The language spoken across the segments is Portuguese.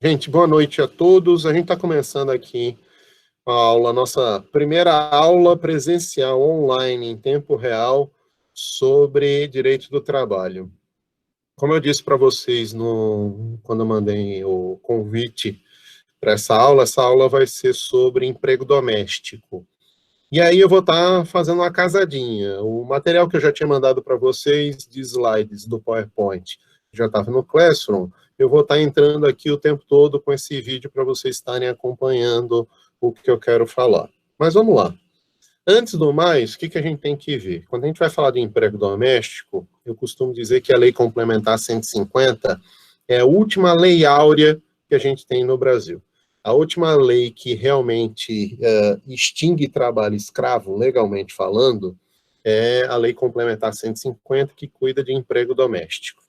Gente, boa noite a todos. A gente está começando aqui a aula, nossa primeira aula presencial online em tempo real sobre direito do trabalho. Como eu disse para vocês quando eu mandei o convite para essa aula vai ser sobre emprego doméstico. E aí eu vou estar fazendo uma casadinha. O material que eu já tinha mandado para vocês de slides do PowerPoint já estava no Classroom. Eu vou estar entrando aqui o tempo todo com esse vídeo para vocês estarem acompanhando o que eu quero falar. Mas vamos lá. Antes do mais, o que a gente tem que ver? Quando a gente vai falar de emprego doméstico, eu costumo dizer que a Lei Complementar 150 é a última lei áurea que a gente tem no Brasil. A última lei que realmente extingue trabalho escravo, legalmente falando, é a Lei Complementar 150, que cuida de emprego doméstico.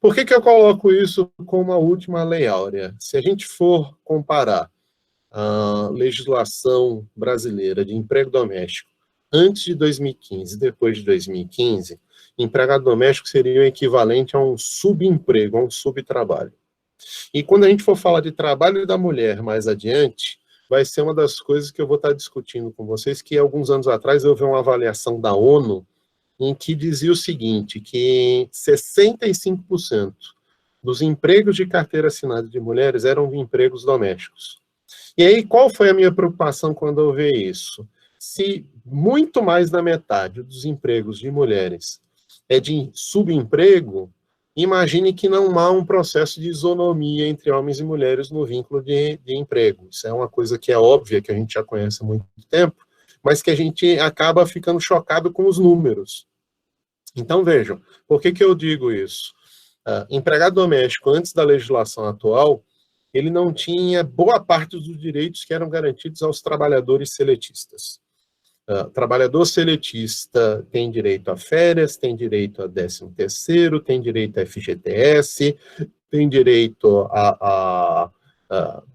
Por que eu coloco isso como a última lei áurea? Se a gente for comparar a legislação brasileira de emprego doméstico antes de 2015 e depois de 2015, empregado doméstico seria o equivalente a um subemprego, a um subtrabalho. E quando a gente for falar de trabalho da mulher mais adiante, vai ser uma das coisas que eu vou estar discutindo com vocês, que alguns anos atrás eu vi uma avaliação da ONU em que dizia o seguinte, que 65% dos empregos de carteira assinada de mulheres eram empregos domésticos. E aí, qual foi a minha preocupação quando eu vi isso? Se muito mais da metade dos empregos de mulheres é de subemprego, imagine que não há um processo de isonomia entre homens e mulheres no vínculo de emprego. Isso é uma coisa que é óbvia, que a gente já conhece há muito tempo, mas que a gente acaba ficando chocado com os números. Então, vejam, por que eu digo isso? Empregado doméstico, antes da legislação atual, ele não tinha boa parte dos direitos que eram garantidos aos trabalhadores seletistas. Trabalhador seletista tem direito a férias, tem direito a 13º, tem direito a FGTS, tem direito a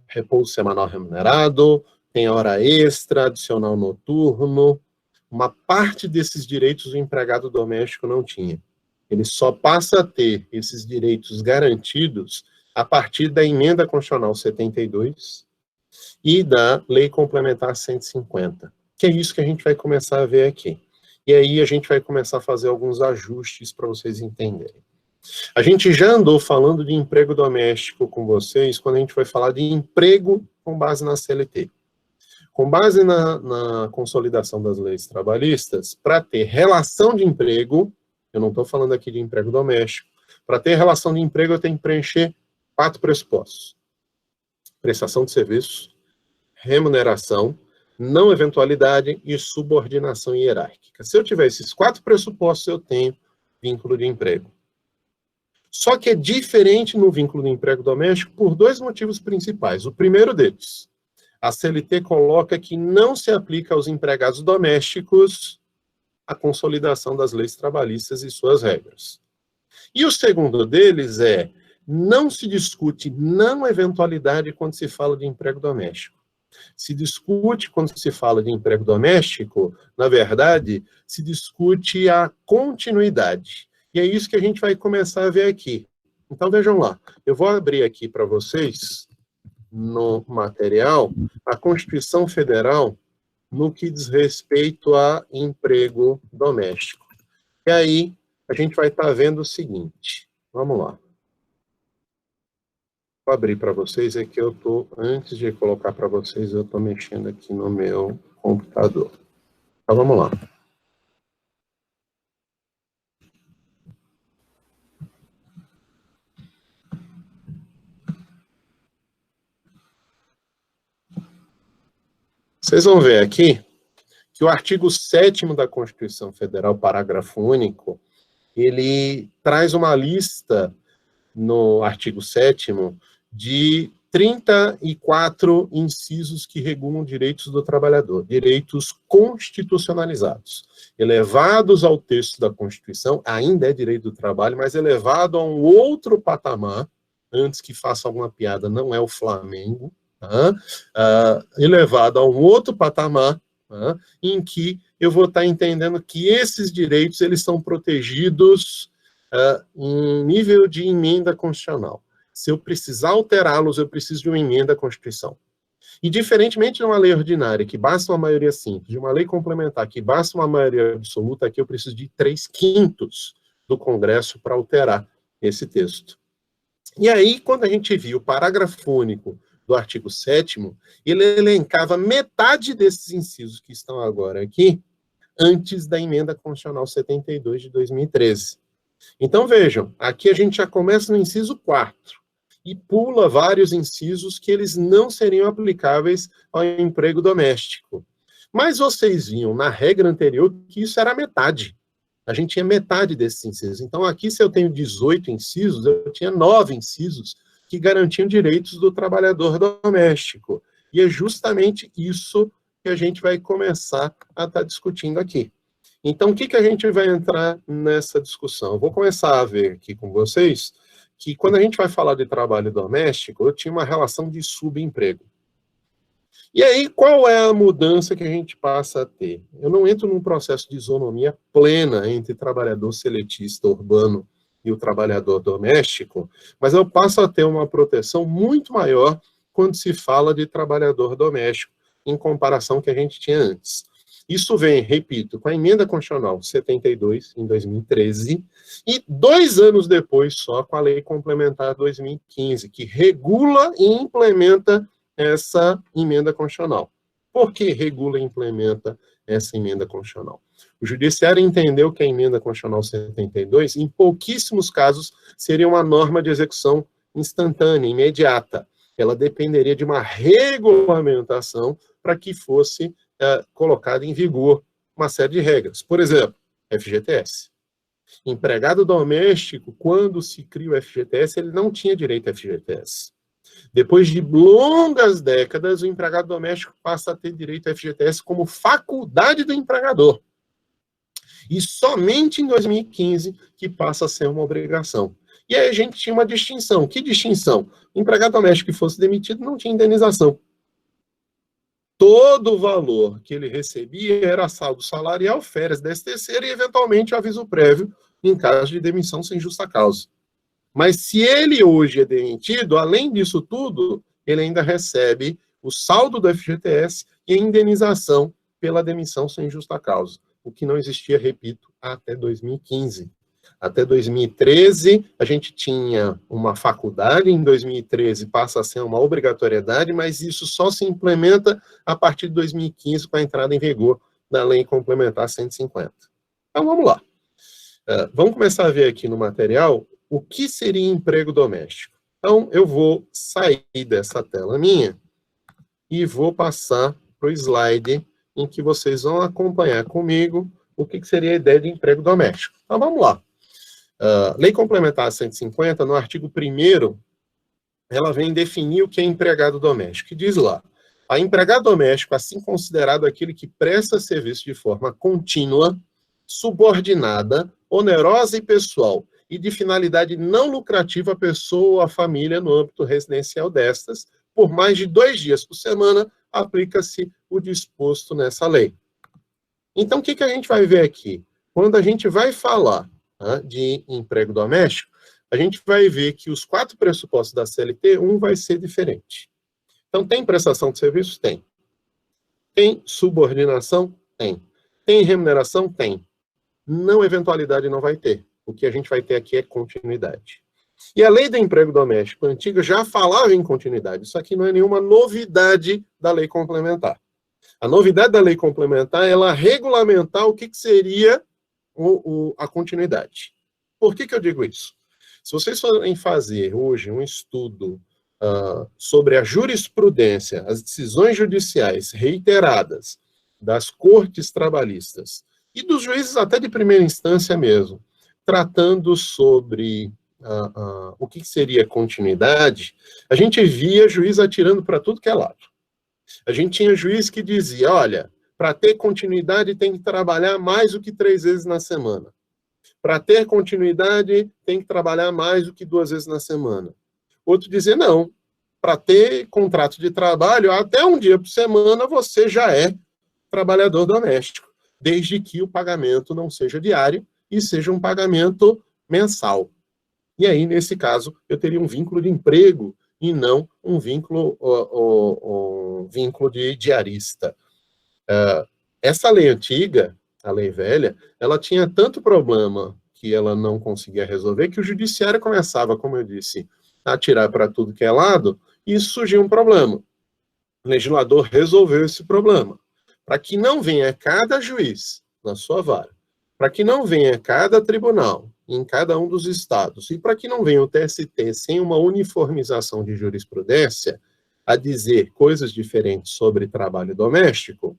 repouso semanal remunerado, tem hora extra, adicional noturno. Uma parte desses direitos o empregado doméstico não tinha. Ele só passa a ter esses direitos garantidos a partir da Emenda Constitucional 72 e da Lei Complementar 150, que é isso que a gente vai começar a ver aqui. E aí a gente vai começar a fazer alguns ajustes para vocês entenderem. A gente já andou falando de emprego doméstico com vocês quando a gente foi falar de emprego com base na CLT. Com base na consolidação das leis trabalhistas, para ter relação de emprego, eu não estou falando aqui de emprego doméstico, para ter relação de emprego eu tenho que preencher 4 pressupostos. Prestação de serviço, remuneração, não eventualidade e subordinação hierárquica. Se eu tiver esses 4 pressupostos, eu tenho vínculo de emprego. Só que é diferente no vínculo de emprego doméstico por 2 motivos principais. O primeiro deles, a CLT coloca que não se aplica aos empregados domésticos a consolidação das leis trabalhistas e suas regras. E o segundo deles é, não se discute não eventualidade quando se fala de emprego doméstico. Se discute, quando se fala de emprego doméstico, na verdade, se discute a continuidade. E é isso que a gente vai começar a ver aqui. Então, vejam lá. Eu vou abrir aqui para vocês, no material, a Constituição Federal no que diz respeito a emprego doméstico. E aí, a gente vai estar vendo o seguinte. Vamos lá. Vou abrir para vocês, é que eu estou, antes de colocar para vocês, eu estou mexendo aqui no meu computador. Então, vamos lá. Vocês vão ver aqui que o artigo 7º da Constituição Federal, parágrafo único, ele traz uma lista, no artigo 7º, de 34 incisos que regulam direitos do trabalhador, direitos constitucionalizados, elevados ao texto da Constituição, ainda é direito do trabalho, mas elevado a um outro patamar, antes que faça alguma piada, não é o Flamengo, elevado a um outro patamar, em que eu vou estar entendendo que esses direitos eles são protegidos em nível de emenda constitucional. Se eu precisar alterá-los, eu preciso de uma emenda à Constituição. E diferentemente de uma lei ordinária, que basta uma maioria simples, de uma lei complementar, que basta uma maioria absoluta, aqui eu preciso de 3/5 do Congresso para alterar esse texto. E aí, quando a gente viu o parágrafo único do artigo 7º, ele elencava metade desses incisos que estão agora aqui, antes da emenda constitucional 72 de 2013. Então, vejam, aqui a gente já começa no inciso 4 e pula vários incisos que eles não seriam aplicáveis ao emprego doméstico. Mas vocês viam na regra anterior que isso era metade. A gente tinha metade desses incisos. Então, aqui, se eu tenho 18 incisos, eu tinha 9 incisos que garantiam direitos do trabalhador doméstico. E é justamente isso que a gente vai começar a estar discutindo aqui. Então, o que a gente vai entrar nessa discussão? Eu vou começar a ver aqui com vocês que quando a gente vai falar de trabalho doméstico, eu tinha uma relação de subemprego. E aí, qual é a mudança que a gente passa a ter? Eu não entro num processo de isonomia plena entre trabalhador seletista urbano e o trabalhador doméstico, mas eu passo a ter uma proteção muito maior quando se fala de trabalhador doméstico, em comparação ao que a gente tinha antes. Isso vem, repito, com a emenda constitucional 72, em 2013, e 2 anos depois só com a lei complementar 2015, que regula e implementa essa emenda constitucional. Por que regula e implementa essa emenda constitucional? O Judiciário entendeu que a emenda constitucional 72, em pouquíssimos casos, seria uma norma de execução instantânea, imediata. Ela dependeria de uma regulamentação para que fosse colocada em vigor uma série de regras. Por exemplo, FGTS. Empregado doméstico, quando se cria o FGTS, ele não tinha direito a FGTS. Depois de longas décadas, o empregado doméstico passa a ter direito a FGTS como faculdade do empregador. E somente em 2015 que passa a ser uma obrigação. E aí a gente tinha uma distinção. Que distinção? O empregado doméstico que fosse demitido não tinha indenização. Todo o valor que ele recebia era saldo salarial, férias, 13º e, eventualmente, aviso prévio em caso de demissão sem justa causa. Mas se ele hoje é demitido, além disso tudo, ele ainda recebe o saldo do FGTS e a indenização pela demissão sem justa causa, o que não existia, repito, até 2015. Até 2013, a gente tinha uma faculdade, em 2013 passa a ser uma obrigatoriedade, mas isso só se implementa a partir de 2015, com a entrada em vigor da Lei Complementar 150. Então, vamos lá. Vamos começar a ver aqui no material o que seria emprego doméstico. Então, eu vou sair dessa tela minha e vou passar para o slide em que vocês vão acompanhar comigo o que seria a ideia de emprego doméstico. Então, vamos lá. Lei Complementar 150, no artigo 1º, ela vem definir o que é empregado doméstico. E diz lá, a empregado doméstico, assim considerado aquele que presta serviço de forma contínua, subordinada, onerosa e pessoal, e de finalidade não lucrativa à pessoa ou à família no âmbito residencial destas, por mais de 2 dias por semana, aplica-se o disposto nessa lei. Então, o que a gente vai ver aqui? Quando a gente vai falar de emprego doméstico, a gente vai ver que os 4 pressupostos da CLT, um vai ser diferente. Então, tem prestação de serviços? Tem. Tem subordinação? Tem. Tem remuneração? Tem. Não eventualidade não vai ter. O que a gente vai ter aqui é continuidade. E a lei do emprego doméstico antiga já falava em continuidade. Isso aqui não é nenhuma novidade da lei complementar. A novidade da lei complementar é ela regulamentar o que seria a continuidade. Por que eu digo isso? Se vocês forem fazer hoje um estudo sobre a jurisprudência, as decisões judiciais reiteradas das cortes trabalhistas e dos juízes até de primeira instância mesmo, tratando sobre o que seria continuidade, a gente via juiz atirando para tudo que é lado. A gente tinha juiz que dizia, olha, para ter continuidade tem que trabalhar mais do que 3 vezes na semana. Para ter continuidade tem que trabalhar mais do que 2 vezes na semana. Outro dizia, não, para ter contrato de trabalho, até 1 dia por semana você já é trabalhador doméstico, desde que o pagamento não seja diário e seja um pagamento mensal. E aí, nesse caso, eu teria um vínculo de emprego e não um vínculo de diarista. Essa lei antiga, a lei velha, ela tinha tanto problema que ela não conseguia resolver que o judiciário começava, como eu disse, a atirar para tudo que é lado, e isso surgiu um problema. O legislador resolveu esse problema. Para que não venha cada juiz na sua vara, para que não venha cada tribunal em cada um dos estados, e para que não venha o TST sem uma uniformização de jurisprudência a dizer coisas diferentes sobre trabalho doméstico,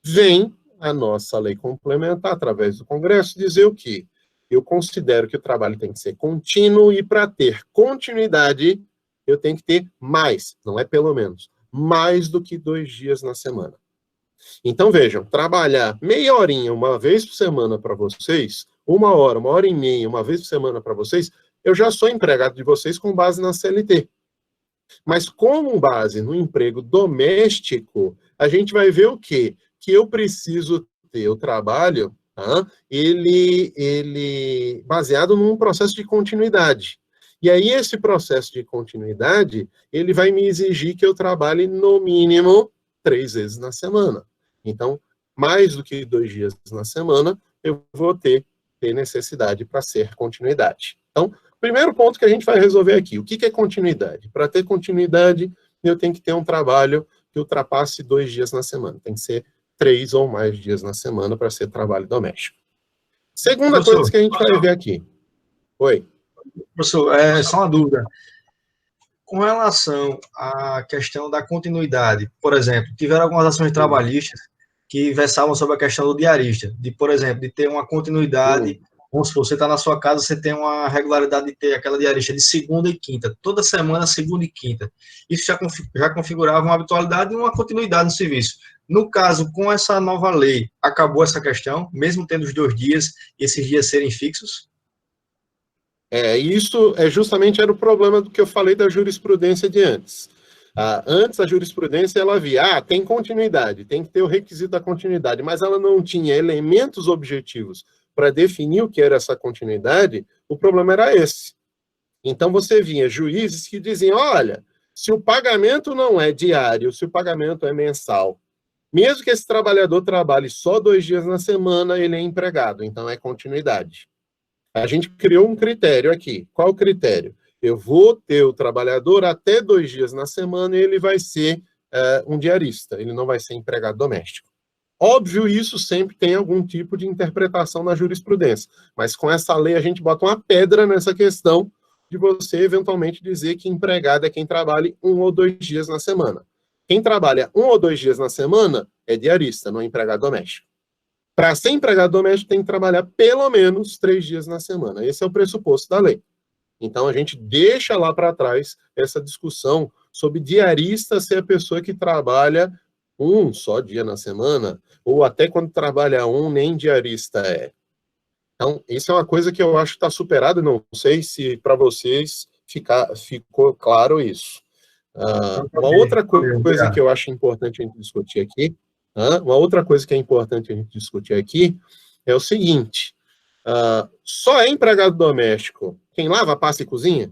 vem a nossa lei complementar, através do Congresso, dizer o quê? Eu considero que o trabalho tem que ser contínuo e, para ter continuidade, eu tenho que ter mais, não é pelo menos, mais do que 2 dias na semana. Então, vejam, trabalhar meia horinha uma vez por semana para vocês, 1 hora e meia, uma vez por semana para vocês, eu já sou empregado de vocês com base na CLT. Mas com base no emprego doméstico, a gente vai ver o quê? Que eu preciso ter o trabalho, ele baseado num processo de continuidade. E aí, esse processo de continuidade, ele vai me exigir que eu trabalhe no mínimo 3 vezes na semana. Então, mais do que 2 dias na semana, eu vou ter necessidade para ser continuidade. Então, primeiro ponto que a gente vai resolver aqui, o que é continuidade? Para ter continuidade, eu tenho que ter um trabalho que ultrapasse 2 dias na semana. Tem que ser 3 ou mais dias na semana para ser trabalho doméstico. Segunda coisa que a gente vai ver aqui. Oi. Professor, só uma dúvida. Com relação à questão da continuidade, por exemplo, tiveram algumas ações trabalhistas que versavam sobre a questão do diarista, de, por exemplo, de ter uma continuidade. Vamos supor, você está na sua casa, você tem uma regularidade de ter aquela diarista de segunda e quinta, toda semana, segunda e quinta. Isso já configurava uma habitualidade e uma continuidade no serviço. No caso, com essa nova lei, acabou essa questão, mesmo tendo os 2 dias, e esses dias serem fixos? Isso justamente era o problema do que eu falei da jurisprudência de antes. Antes, a jurisprudência, ela via, tem continuidade, tem que ter o requisito da continuidade, mas ela não tinha elementos objetivos para definir o que era essa continuidade. O problema era esse. Então, você vinha juízes que diziam, olha, se o pagamento não é diário, se o pagamento é mensal, mesmo que esse trabalhador trabalhe só 2 dias na semana, ele é empregado, então é continuidade. A gente criou um critério aqui. Qual o critério? Eu vou ter o trabalhador até 2 dias na semana e ele vai ser um diarista, ele não vai ser empregado doméstico. Óbvio, isso sempre tem algum tipo de interpretação na jurisprudência, mas com essa lei a gente bota uma pedra nessa questão de você eventualmente dizer que empregado é quem trabalhe 1 ou 2 dias na semana. Quem trabalha 1 ou 2 dias na semana é diarista, não é empregado doméstico. Para ser empregado doméstico, tem que trabalhar pelo menos 3 dias na semana. Esse é o pressuposto da lei. Então, a gente deixa lá para trás essa discussão sobre diarista ser a pessoa que trabalha um só dia na semana, ou até quando trabalha nem diarista é. Então, isso é uma coisa que eu acho que está superado, não sei se para vocês ficou claro isso. Uma outra coisa que eu acho importante a gente discutir aqui, é o seguinte, só é empregado doméstico quem lava, passa e cozinha?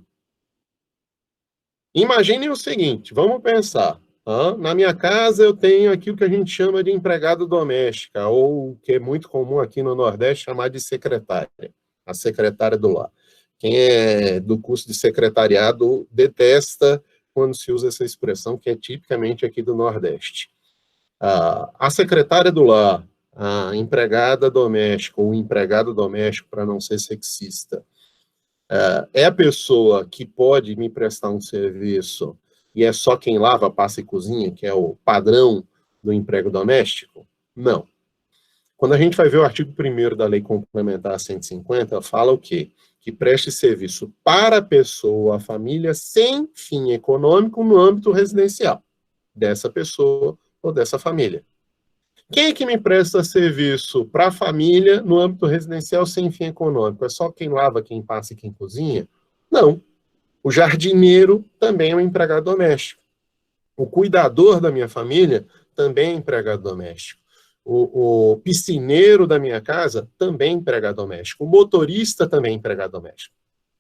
Imaginem o seguinte, vamos pensar, na minha casa eu tenho aquilo que a gente chama de empregada doméstica, ou que é muito comum aqui no Nordeste chamar de secretária, a secretária do lar. Quem é do curso de secretariado detesta quando se usa essa expressão, que é tipicamente aqui do Nordeste. A secretária do lar, a empregada doméstica, ou empregado doméstico, para não ser sexista, é a pessoa que pode me prestar um serviço e é só quem lava, passa e cozinha, que é o padrão do emprego doméstico? Não. Quando a gente vai ver o artigo 1º da Lei Complementar 150, fala o quê? Que preste serviço para a pessoa, a família, sem fim econômico no âmbito residencial dessa pessoa ou dessa família. Quem é que me presta serviço para a família no âmbito residencial sem fim econômico? É só quem lava, quem passa e quem cozinha? Não. O jardineiro também é um empregado doméstico. O cuidador da minha família também é empregado doméstico. O piscineiro da minha casa também é empregado doméstico. O motorista também é empregado doméstico.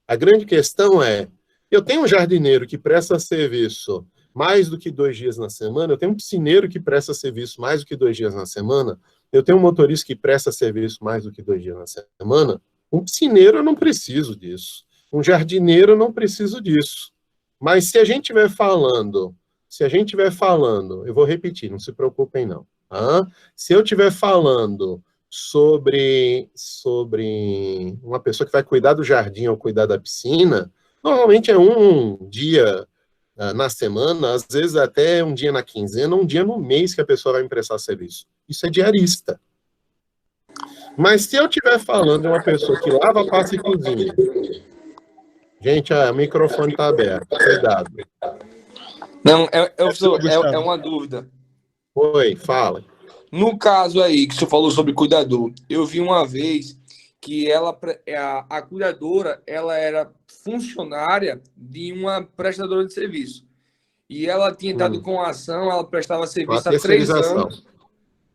A grande questão é, eu tenho um jardineiro que presta serviço mais do que 2 dias na semana, eu tenho um piscineiro que presta serviço mais do que 2 dias na semana, eu tenho um motorista que presta serviço mais do que 2 dias na semana, um piscineiro eu não preciso disso. Um jardineiro eu não preciso disso. Mas se a gente estiver falando, eu vou repetir, não se preocupem não. Tá? Se eu estiver falando sobre uma pessoa que vai cuidar do jardim ou cuidar da piscina, normalmente é um dia na semana, às vezes até um dia na quinzena, um dia no mês que a pessoa vai me prestar serviço. Isso é diarista. Mas se eu estiver falando de uma pessoa que lava, passa e cozinha, gente, o microfone está aberto, cuidado. Não, é uma dúvida. Oi, fala. No caso aí, que você falou sobre cuidador, eu vi uma vez que a cuidadora, ela era funcionária de uma prestadora de serviço. E ela tinha entrado com a ação, ela prestava serviço há 3 anos.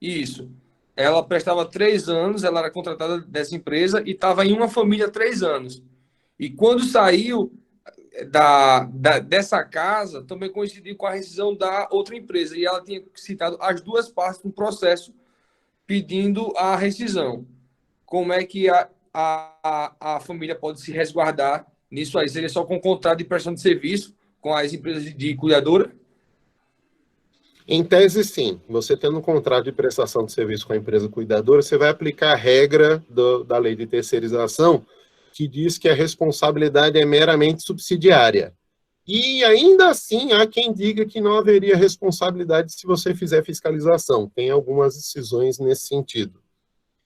Isso. Ela prestava 3 anos, ela era contratada dessa empresa e estava em uma família há 3 anos. E quando saiu dessa casa, também coincidiu com a rescisão da outra empresa. E ela tinha citado as duas partes no processo pedindo a rescisão. Como é que a família pode se resguardar nisso aí? Seria só com contrato de prestação de serviço com as empresas de cuidadora? Em tese, sim. Você tendo um contrato de prestação de serviço com a empresa cuidadora, você vai aplicar a regra da lei de terceirização, que diz que a responsabilidade é meramente subsidiária. E ainda assim, há quem diga que não haveria responsabilidade se você fizer fiscalização. Tem algumas decisões nesse sentido.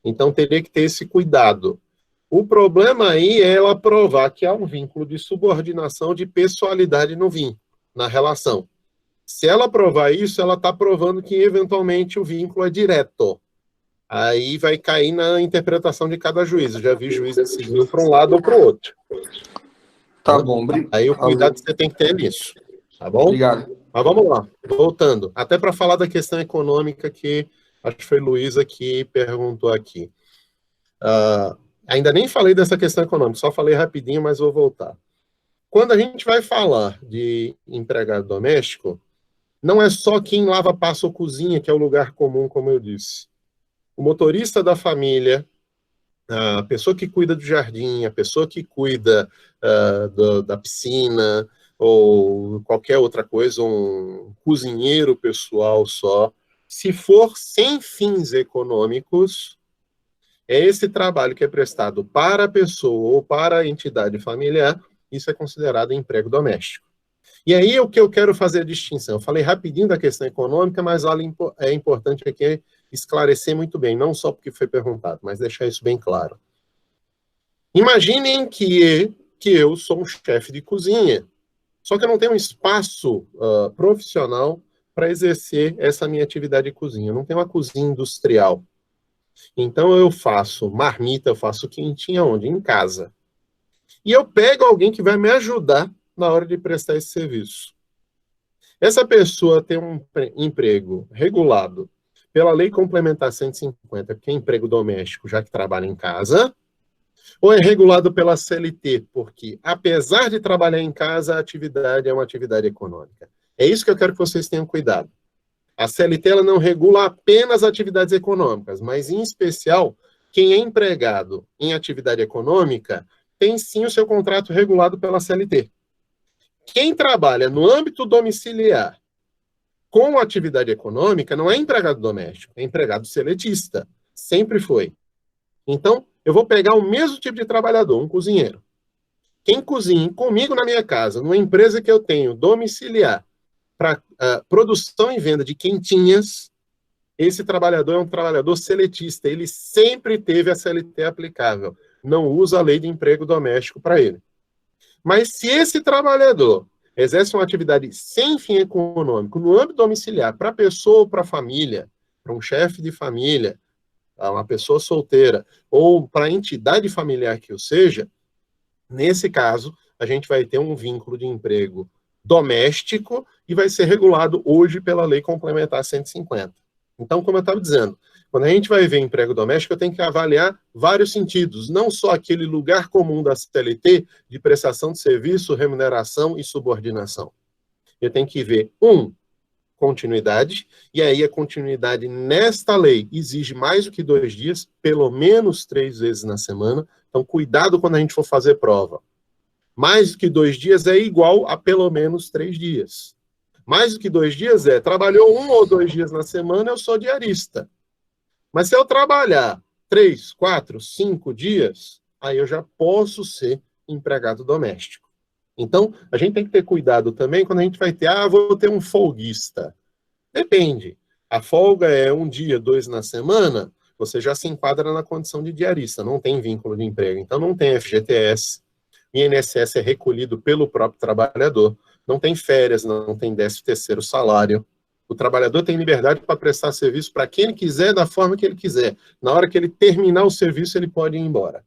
Então, teria que ter esse cuidado. O problema aí é ela provar que há um vínculo de subordinação de pessoalidade no vínculo, na relação. Se ela provar isso, ela está provando que, eventualmente, o vínculo é direto. Aí vai cair na interpretação de cada juiz. Eu já vi juiz decidindo para um lado ou para o outro. Tá bom. Aí o cuidado que você tem que ter nisso. Tá bom? Obrigado. Mas vamos lá. Voltando. Até para falar da questão econômica que acho que foi Luísa que perguntou aqui. Ainda nem falei dessa questão econômica, só falei rapidinho, mas vou voltar. Quando a gente vai falar de empregado doméstico, não é só quem lava, passa ou cozinha, que é o lugar comum, como eu disse. O motorista da família, a pessoa que cuida do jardim, a pessoa que cuida da piscina, ou qualquer outra coisa, um cozinheiro pessoal só, se for sem fins econômicos, é esse trabalho que é prestado para a pessoa ou para a entidade familiar, isso é considerado emprego doméstico. E aí o que eu quero fazer a distinção? Eu falei rapidinho da questão econômica, mas é importante aqui esclarecer muito bem, não só porque foi perguntado, mas deixar isso bem claro. Imaginem que eu sou um chefe de cozinha, só que eu não tenho um espaço profissional para exercer essa minha atividade de cozinha. Eu não tenho uma cozinha industrial. Então eu faço marmita, eu faço quentinha onde? Em casa. E eu pego alguém que vai me ajudar na hora de prestar esse serviço. Essa pessoa tem um emprego regulado pela Lei Complementar 150, que é emprego doméstico, já que trabalha em casa, ou é regulado pela CLT, porque, apesar de trabalhar em casa, a atividade é uma atividade econômica. É isso que eu quero que vocês tenham cuidado. A CLT ela não regula apenas atividades econômicas, mas, em especial, quem é empregado em atividade econômica tem, sim, o seu contrato regulado pela CLT. Quem trabalha no âmbito domiciliar com atividade econômica não é empregado doméstico, é empregado seletista. Sempre foi. Então, eu vou pegar o mesmo tipo de trabalhador, um cozinheiro. Quem cozinha comigo na minha casa, numa empresa que eu tenho domiciliar, para produção e venda de quentinhas, esse trabalhador é um trabalhador seletista. Ele sempre teve a CLT aplicável. Não usa a lei de emprego doméstico para ele. Mas se esse trabalhador exerce uma atividade sem fim econômico no âmbito domiciliar, para a pessoa ou para a família, para um chefe de família, uma pessoa solteira, ou para a entidade familiar que o seja, nesse caso, a gente vai ter um vínculo de emprego doméstico e vai ser regulado hoje pela Lei Complementar 150. Então, como eu estava dizendo, Quando a gente vai ver emprego doméstico, eu tenho que avaliar vários sentidos, não só aquele lugar comum da CLT de prestação de serviço, remuneração e subordinação. Eu tenho que ver, continuidade, e aí a continuidade nesta lei exige mais do que 2 dias, pelo menos 3 vezes na semana, então cuidado quando a gente for fazer prova. Mais do que 2 dias é igual a pelo menos 3 dias. Mais do que 2 dias trabalhou 1 ou 2 dias na semana, eu sou diarista. Mas se eu trabalhar 3, 4, 5 dias, aí eu já posso ser empregado doméstico. Então, a gente tem que ter cuidado também quando a gente vai ter, vou ter um folguista. Depende. A folga é 1 dia, 2 na semana, você já se enquadra na condição de diarista, não tem vínculo de emprego. Então, não tem FGTS, INSS é recolhido pelo próprio trabalhador, não tem férias, não tem 13º salário. O trabalhador tem liberdade para prestar serviço para quem ele quiser, da forma que ele quiser. Na hora que ele terminar o serviço, ele pode ir embora.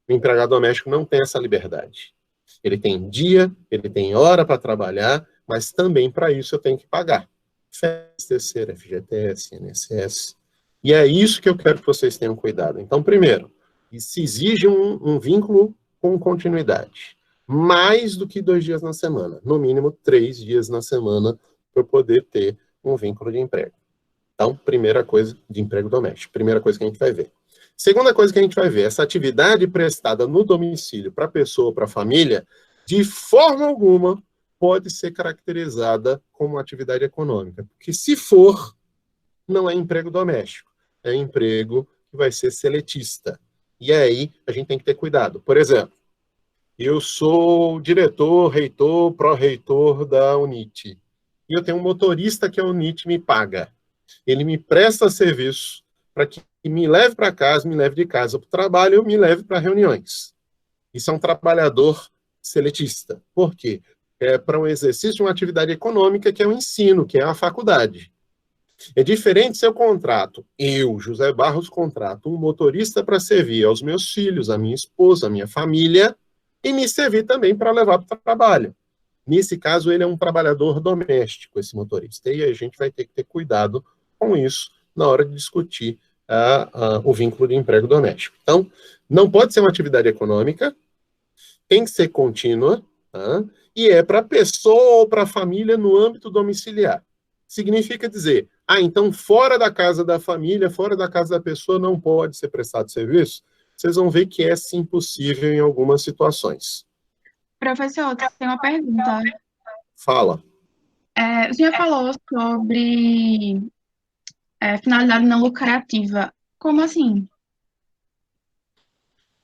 O empregado doméstico não tem essa liberdade. Ele tem dia, ele tem hora para trabalhar, mas também para isso eu tenho que pagar. FGTS, FGTS, INSS. E é isso que eu quero que vocês tenham cuidado. Então, primeiro, se exige um vínculo com continuidade. Mais do que 2 dias na semana. No mínimo, 3 dias na semana para eu poder ter um vínculo de emprego. Então, primeira coisa de emprego doméstico. Primeira coisa que a gente vai ver. Segunda coisa que a gente vai ver, essa atividade prestada no domicílio para a pessoa, para a família, de forma alguma pode ser caracterizada como atividade econômica. Porque se for, não é emprego doméstico. É emprego que vai ser seletista. E aí, a gente tem que ter cuidado. Por exemplo, eu sou diretor, reitor, pró-reitor da UNIT. E eu tenho um motorista que a UNIT me paga. Ele me presta serviço para que me leve para casa, me leve de casa para o trabalho, eu me leve para reuniões. Isso é um trabalhador seletista. Por quê? É para um exercício de uma atividade econômica que é o ensino, que é a faculdade. É diferente se eu contrato, José Barros, contrato um motorista para servir aos meus filhos, à minha esposa, à minha família, e me servir também para levar para o trabalho. Nesse caso, ele é um trabalhador doméstico, esse motorista, e a gente vai ter que ter cuidado com isso na hora de discutir o vínculo de emprego doméstico. Então, não pode ser uma atividade econômica, tem que ser contínua, e é para a pessoa ou para a família no âmbito domiciliar. Significa dizer, então fora da casa da família, fora da casa da pessoa não pode ser prestado serviço? Vocês vão ver que é sim possível em algumas situações. Professor, tem uma pergunta. Fala. O senhor falou sobre finalidade não lucrativa. Como assim?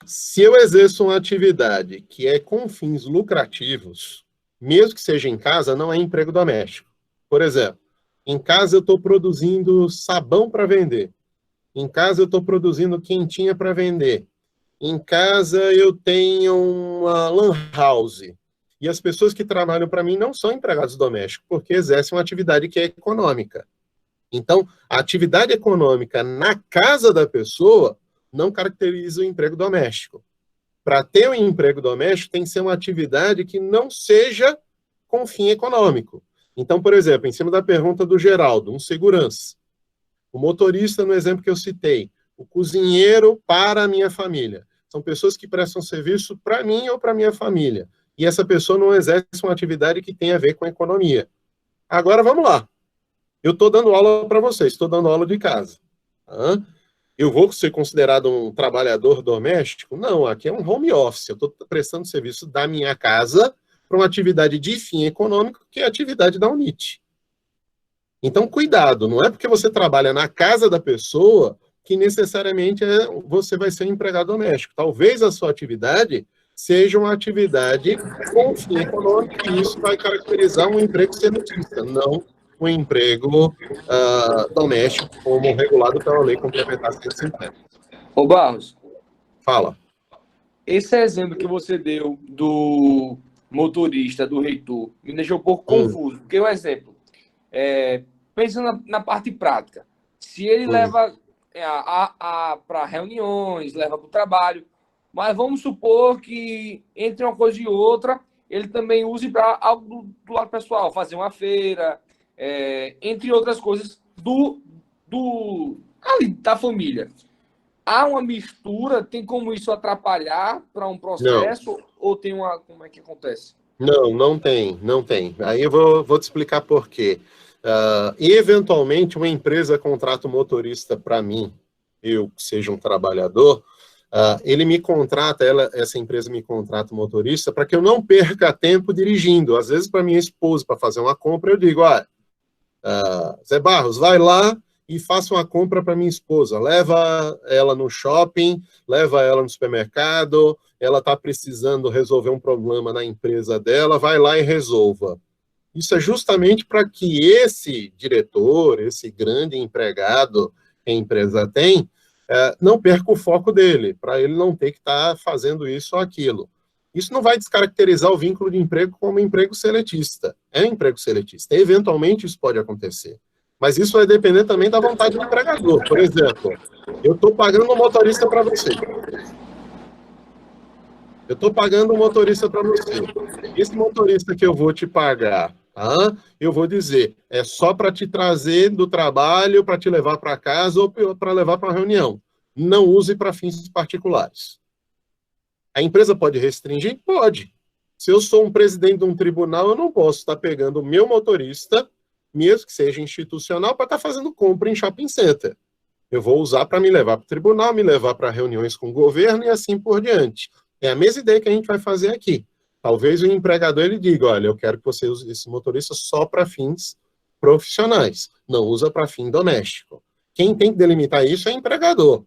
Se eu exerço uma atividade que é com fins lucrativos, mesmo que seja em casa, não é emprego doméstico. Por exemplo, em casa eu estou produzindo sabão para vender. Em casa eu estou produzindo quentinha para vender. Em casa eu tenho uma lan house. E as pessoas que trabalham para mim não são empregados domésticos, porque exercem uma atividade que é econômica. Então, a atividade econômica na casa da pessoa não caracteriza o emprego doméstico. Para ter um emprego doméstico, tem que ser uma atividade que não seja com fim econômico. Então, por exemplo, em cima da pergunta do Geraldo, um segurança. O motorista, no exemplo que eu citei, o cozinheiro para a minha família. São pessoas que prestam serviço para mim ou para a minha família. E essa pessoa não exerce uma atividade que tem a ver com a economia. Agora, vamos lá. Eu estou dando aula para vocês, estou dando aula de casa. Eu vou ser considerado um trabalhador doméstico? Não, aqui é um home office. Eu estou prestando serviço da minha casa para uma atividade de fim econômico, que é a atividade da UNIT. Então, cuidado, não é porque você trabalha na casa da pessoa que necessariamente você vai ser um empregado doméstico. Talvez a sua atividade seja uma atividade com fim econômico e isso vai caracterizar um emprego seletista, não um emprego doméstico, como regulado pela Lei Complementar 150. Ô Barros. Fala. Esse exemplo que você deu do motorista, do reitor, me deixou um pouco confuso. Porque, um exemplo, pensando na parte prática, se ele leva para reuniões, leva para o trabalho, mas vamos supor que entre uma coisa e outra, ele também use para algo do lado pessoal, fazer uma feira, entre outras coisas ali da família. Há uma mistura, tem como isso atrapalhar para um processo? Não. Ou tem uma... Como é que acontece? Não tem. Aí eu vou te explicar por quê. Eventualmente, uma empresa contrata um motorista para mim, eu que seja um trabalhador, ele me contrata, essa empresa me contrata um motorista para que eu não perca tempo dirigindo. Às vezes, para minha esposa, para fazer uma compra, eu digo, Zé Barros, vai lá e faça uma compra para minha esposa. Leva ela no shopping, leva ela no supermercado, ela está precisando resolver um problema na empresa dela, vai lá e resolva. Isso é justamente para que esse diretor, esse grande empregado que a empresa tem, não perca o foco dele, para ele não ter que estar fazendo isso ou aquilo. Isso não vai descaracterizar o vínculo de emprego como emprego seletista. É um emprego seletista. Eventualmente isso pode acontecer. Mas isso vai depender também da vontade do empregador. Por exemplo, eu estou pagando um motorista para você. Esse motorista que eu vou te pagar, eu vou dizer, é só para te trazer do trabalho, para te levar para casa ou para levar para a reunião. Não use para fins particulares. A empresa pode restringir? Pode. Se eu sou um presidente de um tribunal, eu não posso estar pegando o meu motorista, mesmo que seja institucional, para estar fazendo compra em shopping center. Eu vou usar para me levar para o tribunal, me levar para reuniões com o governo e assim por diante. É a mesma ideia que a gente vai fazer aqui. Talvez o empregador ele diga, olha, eu quero que você use esse motorista só para fins profissionais, não usa para fim doméstico. Quem tem que delimitar isso é o empregador,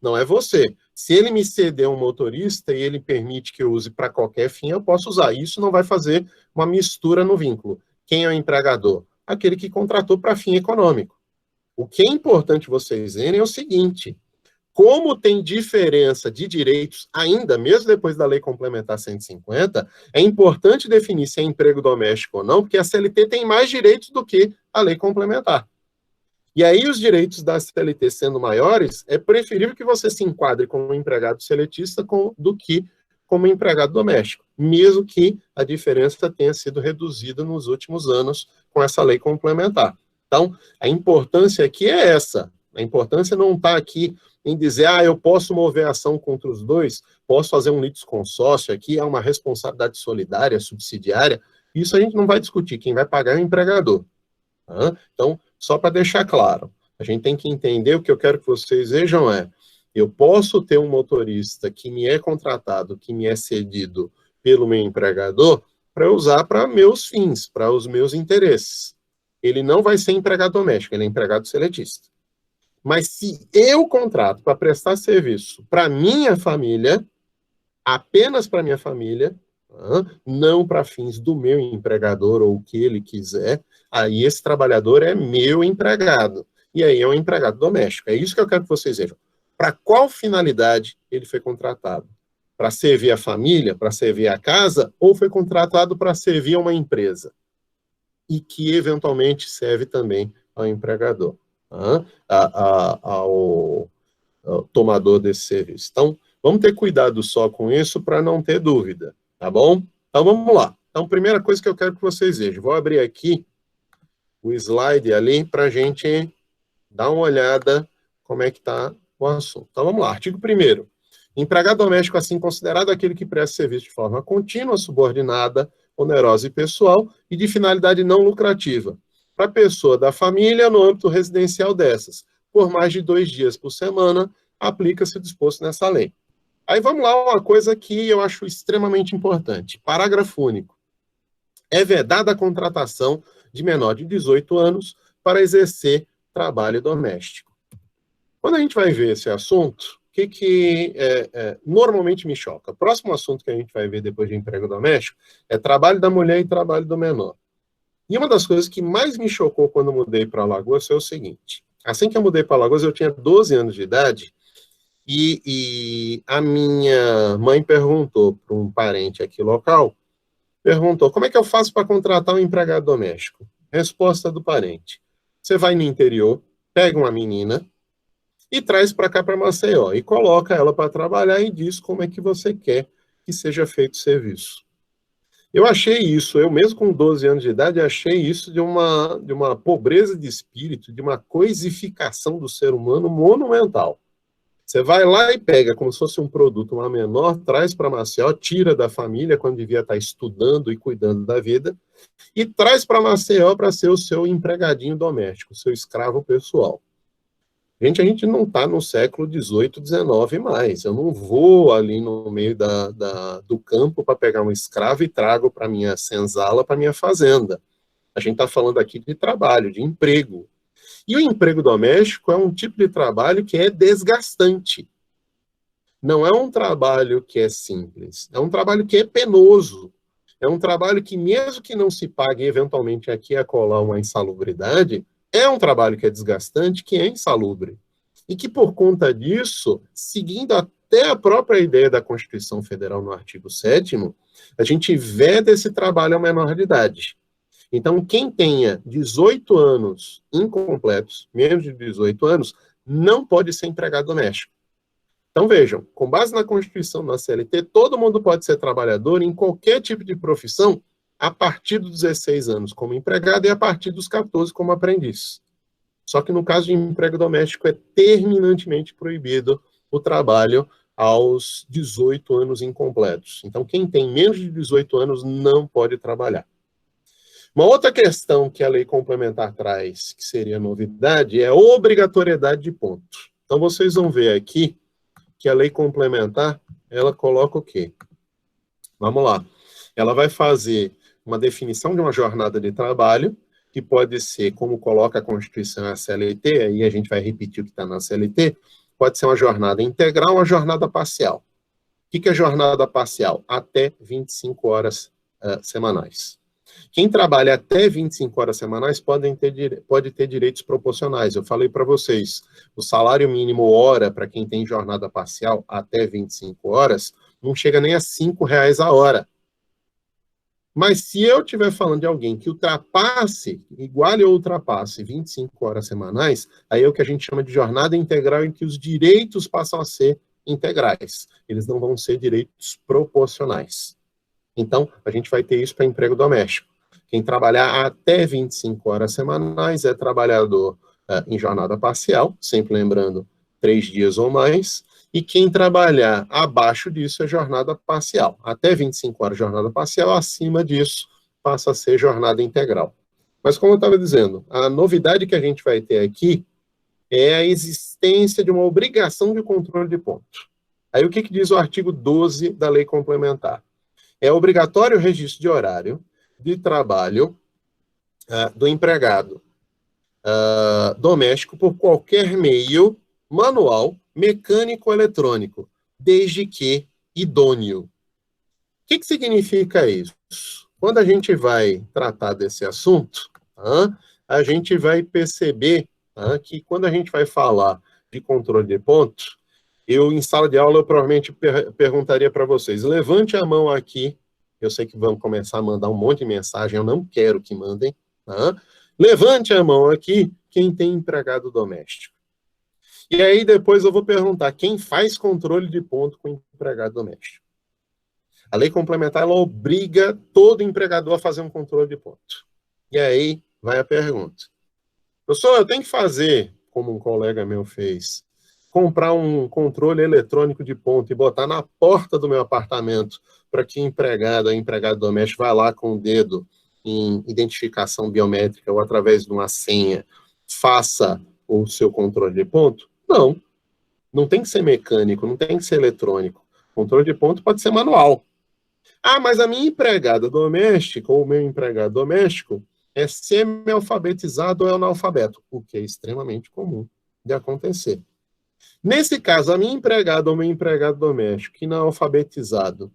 não é você. Se ele me ceder um motorista e ele permite que eu use para qualquer fim, eu posso usar. Isso não vai fazer uma mistura no vínculo. Quem é o empregador? Aquele que contratou para fim econômico. O que é importante vocês verem é o seguinte, como tem diferença de direitos ainda, mesmo depois da Lei Complementar 150, é importante definir se é emprego doméstico ou não, porque a CLT tem mais direitos do que a Lei Complementar. E aí, os direitos da CLT sendo maiores, é preferível que você se enquadre como empregado seletista do que como empregado doméstico, mesmo que a diferença tenha sido reduzida nos últimos anos com essa lei complementar. Então, a importância aqui é essa. A importância não está aqui em dizer, eu posso mover ação contra os dois, posso fazer um litisconsórcio aqui, é uma responsabilidade solidária, subsidiária. Isso a gente não vai discutir. Quem vai pagar é o empregador. Então, só para deixar claro, a gente tem que entender, o que eu quero que vocês vejam eu posso ter um motorista que me é contratado, que me é cedido pelo meu empregador, para eu usar para meus fins, para os meus interesses. Ele não vai ser empregado doméstico, ele é empregado seletista. Mas se eu contrato para prestar serviço para minha família, apenas para minha família, não para fins do meu empregador ou o que ele quiser, aí esse trabalhador é meu empregado. E aí é um empregado doméstico. É isso que eu quero que vocês vejam. Para qual finalidade ele foi contratado? Para servir a família, para servir a casa, ou foi contratado para servir a uma empresa? E que, eventualmente, serve também ao empregador, ao tomador desse serviço. Então, vamos ter cuidado só com isso para não ter dúvida, tá bom? Então, vamos lá. Então, primeira coisa que eu quero que vocês vejam. Vou abrir aqui o slide ali para a gente dar uma olhada como é que está o assunto. Então, vamos lá. Artigo 1º. Empregado doméstico, assim considerado, aquele que presta serviço de forma contínua, subordinada, onerosa e pessoal, e de finalidade não lucrativa, para a pessoa da família no âmbito residencial dessas, por mais de 2 dias por semana, aplica-se o disposto nessa lei. Aí vamos lá, uma coisa que eu acho extremamente importante. Parágrafo único. É vedada a contratação de menor de 18 anos para exercer trabalho doméstico. Quando a gente vai ver esse assunto, o que normalmente me choca? O próximo assunto que a gente vai ver depois de emprego doméstico é trabalho da mulher e trabalho do menor. E uma das coisas que mais me chocou quando mudei para Alagoas foi o seguinte. Assim que eu mudei para Alagoas, eu tinha 12 anos de idade e a minha mãe perguntou para um parente aqui local, perguntou, como é que eu faço para contratar um empregado doméstico? Resposta do parente. Você vai no interior, pega uma menina e traz para cá para Maceió e coloca ela para trabalhar e diz como é que você quer que seja feito o serviço. Eu achei isso, eu mesmo com 12 anos de idade, achei isso de uma pobreza de espírito, de uma coisificação do ser humano monumental. Você vai lá e pega como se fosse um produto, uma menor, traz para Maceió, tira da família quando devia estar estudando e cuidando da vida, e traz para Maceió para ser o seu empregadinho doméstico, o seu escravo pessoal. Gente, a gente não está no século XVIII, XIX mais. Eu não vou ali no meio do campo para pegar um escravo e trago para minha senzala, para minha fazenda. A gente está falando aqui de trabalho, de emprego. E o emprego doméstico é um tipo de trabalho que é desgastante. Não é um trabalho que é simples. É um trabalho que é penoso. É um trabalho que, mesmo que não se pague eventualmente aqui e acolá uma insalubridade, é um trabalho que é desgastante, que é insalubre. E que, por conta disso, seguindo até a própria ideia da Constituição Federal no artigo 7º, a gente veda esse trabalho ao menor de idade. Então, quem tenha 18 anos incompletos, menos de 18 anos, não pode ser empregado doméstico. Então, vejam, com base na Constituição, na CLT, todo mundo pode ser trabalhador em qualquer tipo de profissão a partir dos 16 anos como empregado e a partir dos 14 como aprendiz. Só que no caso de emprego doméstico é terminantemente proibido o trabalho aos 18 anos incompletos. Então, quem tem menos de 18 anos não pode trabalhar. Uma outra questão que a lei complementar traz, que seria novidade, é a obrigatoriedade de ponto. Então, vocês vão ver aqui que a lei complementar, ela coloca o quê? Vamos lá. Ela vai fazer uma definição de uma jornada de trabalho, que pode ser, como coloca a Constituição e a CLT, aí a gente vai repetir o que está na CLT, pode ser uma jornada integral ou uma jornada parcial. O que é jornada parcial? Até 25 horas semanais. Quem trabalha até 25 horas semanais pode ter direitos proporcionais. Eu falei para vocês, o salário mínimo hora para quem tem jornada parcial até 25 horas não chega nem a R$5 a hora. Mas se eu estiver falando de alguém que iguale ou ultrapasse 25 horas semanais, aí é o que a gente chama de jornada integral, em que os direitos passam a ser integrais. Eles não vão ser direitos proporcionais. Então, a gente vai ter isso para emprego doméstico. Quem trabalhar até 25 horas semanais é trabalhador em jornada parcial, sempre lembrando 3 dias ou mais, e quem trabalhar abaixo disso é jornada parcial. Até 25 horas jornada parcial, acima disso passa a ser jornada integral. Mas como eu estava dizendo, a novidade que a gente vai ter aqui é a existência de uma obrigação de controle de ponto. Aí o que diz o artigo 12 da lei complementar? É obrigatório o registro de horário de trabalho do empregado doméstico por qualquer meio manual, mecânico ou eletrônico, desde que idôneo. O que significa isso? Quando a gente vai tratar desse assunto, a gente vai perceber que quando a gente vai falar de controle de ponto, em sala de aula, eu provavelmente perguntaria para vocês, levante a mão aqui, eu sei que vão começar a mandar um monte de mensagem, eu não quero que mandem, levante a mão aqui quem tem empregado doméstico. E aí depois eu vou perguntar, quem faz controle de ponto com empregado doméstico? A lei complementar, ela obriga todo empregador a fazer um controle de ponto. E aí vai a pergunta. Professor, eu tenho que fazer, como um colega meu fez, comprar um controle eletrônico de ponto e botar na porta do meu apartamento para que empregado doméstico vá lá com o dedo em identificação biométrica ou através de uma senha, faça o seu controle de ponto? Não. Não tem que ser mecânico, não tem que ser eletrônico. Controle de ponto pode ser manual. Mas a minha empregada doméstica ou o meu empregado doméstico é semi-alfabetizado ou é analfabeto, o que é extremamente comum de acontecer. Nesse caso, a minha empregada ou meu empregado doméstico que não é alfabetizado,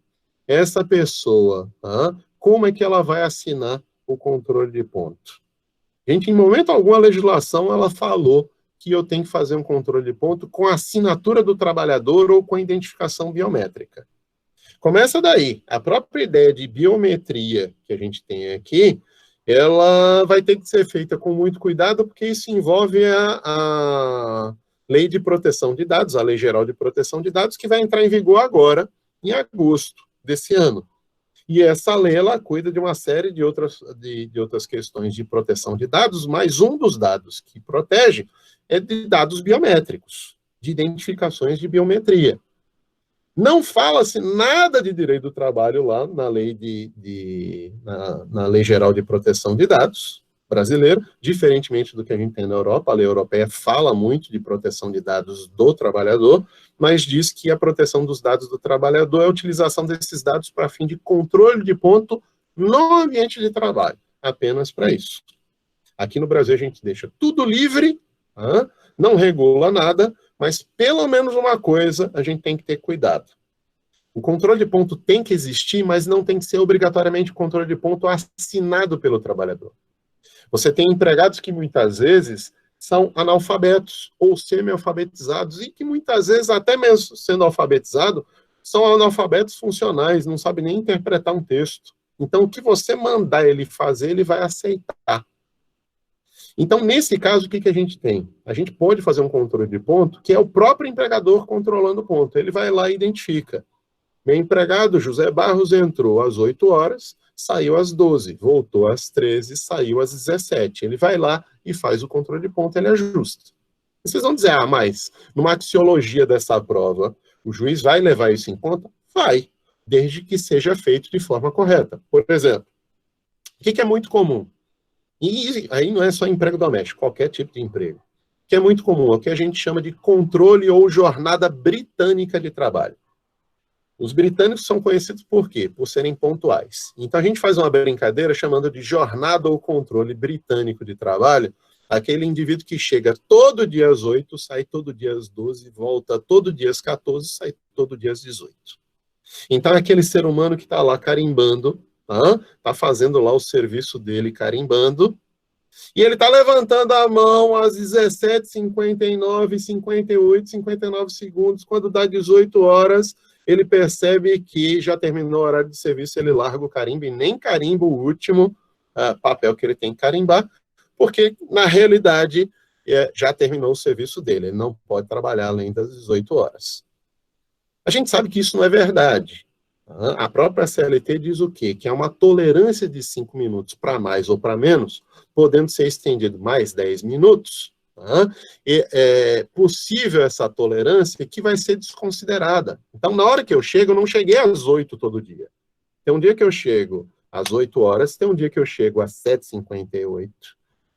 essa pessoa, como é que ela vai assinar o controle de ponto? Gente, em momento algum a legislação ela falou que eu tenho que fazer um controle de ponto com a assinatura do trabalhador ou com a identificação biométrica. Começa daí. A própria ideia de biometria que a gente tem aqui, ela vai ter que ser feita com muito cuidado, porque isso envolve a Lei de Proteção de Dados, a Lei Geral de Proteção de Dados, que vai entrar em vigor agora, em agosto desse ano. E essa lei, ela cuida de uma série de outras questões de proteção de dados, mas um dos dados que protege é de dados biométricos, de identificações de biometria. Não fala-se nada de direito do trabalho lá na lei, na Lei Geral de Proteção de Dados brasileira, diferentemente do que a gente tem na Europa. A lei europeia fala muito de proteção de dados do trabalhador, mas diz que a proteção dos dados do trabalhador é a utilização desses dados para fim de controle de ponto no ambiente de trabalho, apenas para isso. Aqui no Brasil a gente deixa tudo livre, não regula nada, mas pelo menos uma coisa a gente tem que ter cuidado. O controle de ponto tem que existir, mas não tem que ser obrigatoriamente controle de ponto assinado pelo trabalhador. Você tem empregados que muitas vezes são analfabetos ou semi-alfabetizados e que muitas vezes, até mesmo sendo alfabetizado, são analfabetos funcionais, não sabem nem interpretar um texto. Então, o que você mandar ele fazer, ele vai aceitar. Então, nesse caso, o que a gente tem? A gente pode fazer um controle de ponto, que é o próprio empregador controlando o ponto. Ele vai lá e identifica. Meu empregado, José Barros, entrou às 8 horas, saiu às 12, voltou às 13, saiu às 17. Ele vai lá e faz o controle de ponto, ele ajusta. E vocês vão dizer, mas numa axiologia dessa prova, o juiz vai levar isso em conta? Vai, desde que seja feito de forma correta. Por exemplo, o que é muito comum? E aí não é só emprego doméstico, qualquer tipo de emprego. O que é muito comum é o que a gente chama de controle ou jornada britânica de trabalho. Os britânicos são conhecidos por quê? Por serem pontuais. Então a gente faz uma brincadeira chamando de jornada ou controle britânico de trabalho, aquele indivíduo que chega todo dia às 8, sai todo dia às 12, volta todo dia às 14, sai todo dia às 18. Então é aquele ser humano que está lá carimbando, está fazendo lá o serviço dele carimbando, e ele está levantando a mão às 17h59, 58, 59 segundos, quando dá 18 horas, ele percebe que já terminou o horário de serviço, ele larga o carimbo e nem carimba o último papel que ele tem que carimbar, porque, na realidade, já terminou o serviço dele, ele não pode trabalhar além das 18 horas. A gente sabe que isso não é verdade. A própria CLT diz o quê? Que é uma tolerância de 5 minutos para mais ou para menos, podendo ser estendido mais 10 minutos, e é possível essa tolerância que vai ser desconsiderada. Então, na hora que eu chego, eu não cheguei às 8 todo dia. Tem um dia que eu chego às 8 horas, tem um dia que eu chego às 7h58,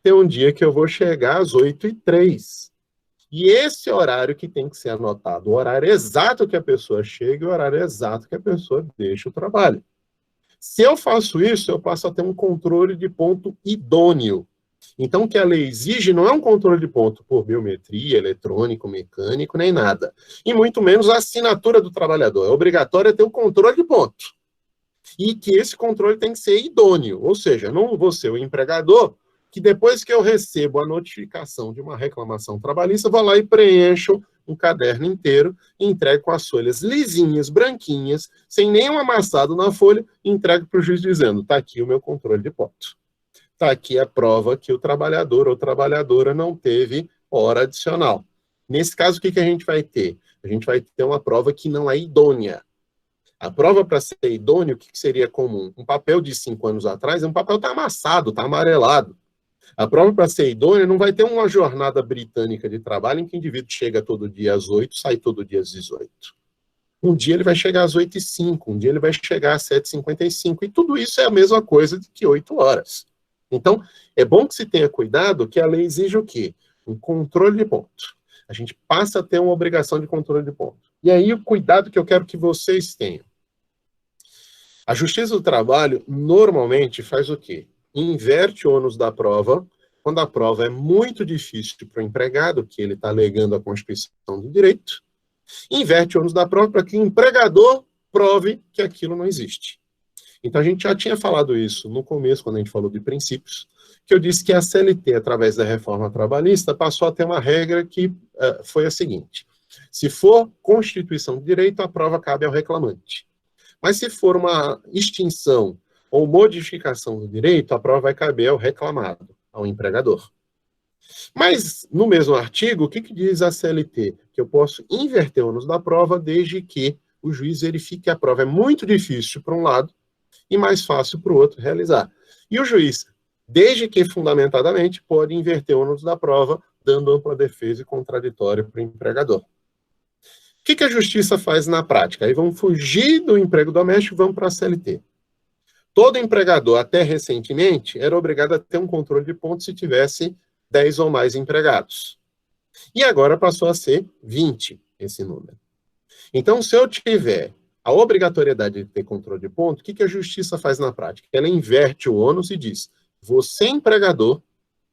tem um dia que eu vou chegar às 8h03. E esse horário que tem que ser anotado, o horário exato que a pessoa chega e o horário exato que a pessoa deixa o trabalho. Se eu faço isso, eu passo a ter um controle de ponto idôneo. Então, o que a lei exige não é um controle de ponto por biometria, eletrônico, mecânico, nem nada. E muito menos a assinatura do trabalhador. É obrigatório ter o controle de ponto. E que esse controle tem que ser idôneo. Ou seja, não vou ser o empregador que depois que eu recebo a notificação de uma reclamação trabalhista, vou lá e preencho um caderno inteiro, e entrego com as folhas lisinhas, branquinhas, sem nenhum amassado na folha, e entrego para o juiz dizendo, está aqui o meu controle de ponto. Está aqui a prova que o trabalhador ou trabalhadora não teve hora adicional. Nesse caso, o que a gente vai ter? A gente vai ter uma prova que não é idônea. A prova para ser idônea, o que seria comum? Um papel de 5 anos atrás, um papel está amassado, está amarelado. A prova para ser idônea não vai ter uma jornada britânica de trabalho em que o indivíduo chega todo dia às 8, sai todo dia às 18. Um dia ele vai chegar às 8h05, um dia ele vai chegar às 7h55, e tudo isso é a mesma coisa de que 8 horas. Então, é bom que se tenha cuidado que a lei exige o quê? Um controle de ponto. A gente passa a ter uma obrigação de controle de ponto. E aí o cuidado que eu quero que vocês tenham. A Justiça do Trabalho normalmente faz o quê? Inverte o ônus da prova, quando a prova é muito difícil para o empregado, que ele está alegando a Constituição do direito, inverte o ônus da prova para que o empregador prove que aquilo não existe. Então, a gente já tinha falado isso no começo, quando a gente falou de princípios, que eu disse que a CLT, através da reforma trabalhista, passou a ter uma regra que foi a seguinte: se for constituição de direito, a prova cabe ao reclamante. Mas se for uma extinção ou modificação do direito, a prova vai caber ao reclamado, ao empregador. Mas, no mesmo artigo, o que diz a CLT? Que eu posso inverter o ônus da prova desde que o juiz verifique que a prova é muito difícil para um lado e mais fácil para o outro realizar. E o juiz, desde que fundamentadamente, pode inverter o ônus da prova, dando ampla defesa e contraditório para o empregador. O que a justiça faz na prática? Aí vamos fugir do emprego doméstico e vamos para a CLT. Todo empregador, até recentemente, era obrigado a ter um controle de pontos se tivesse 10 ou mais empregados. E agora passou a ser 20 esse número. Então, se eu tiver a obrigatoriedade de ter controle de ponto, o que a justiça faz na prática? Ela inverte o ônus e diz: você, empregador,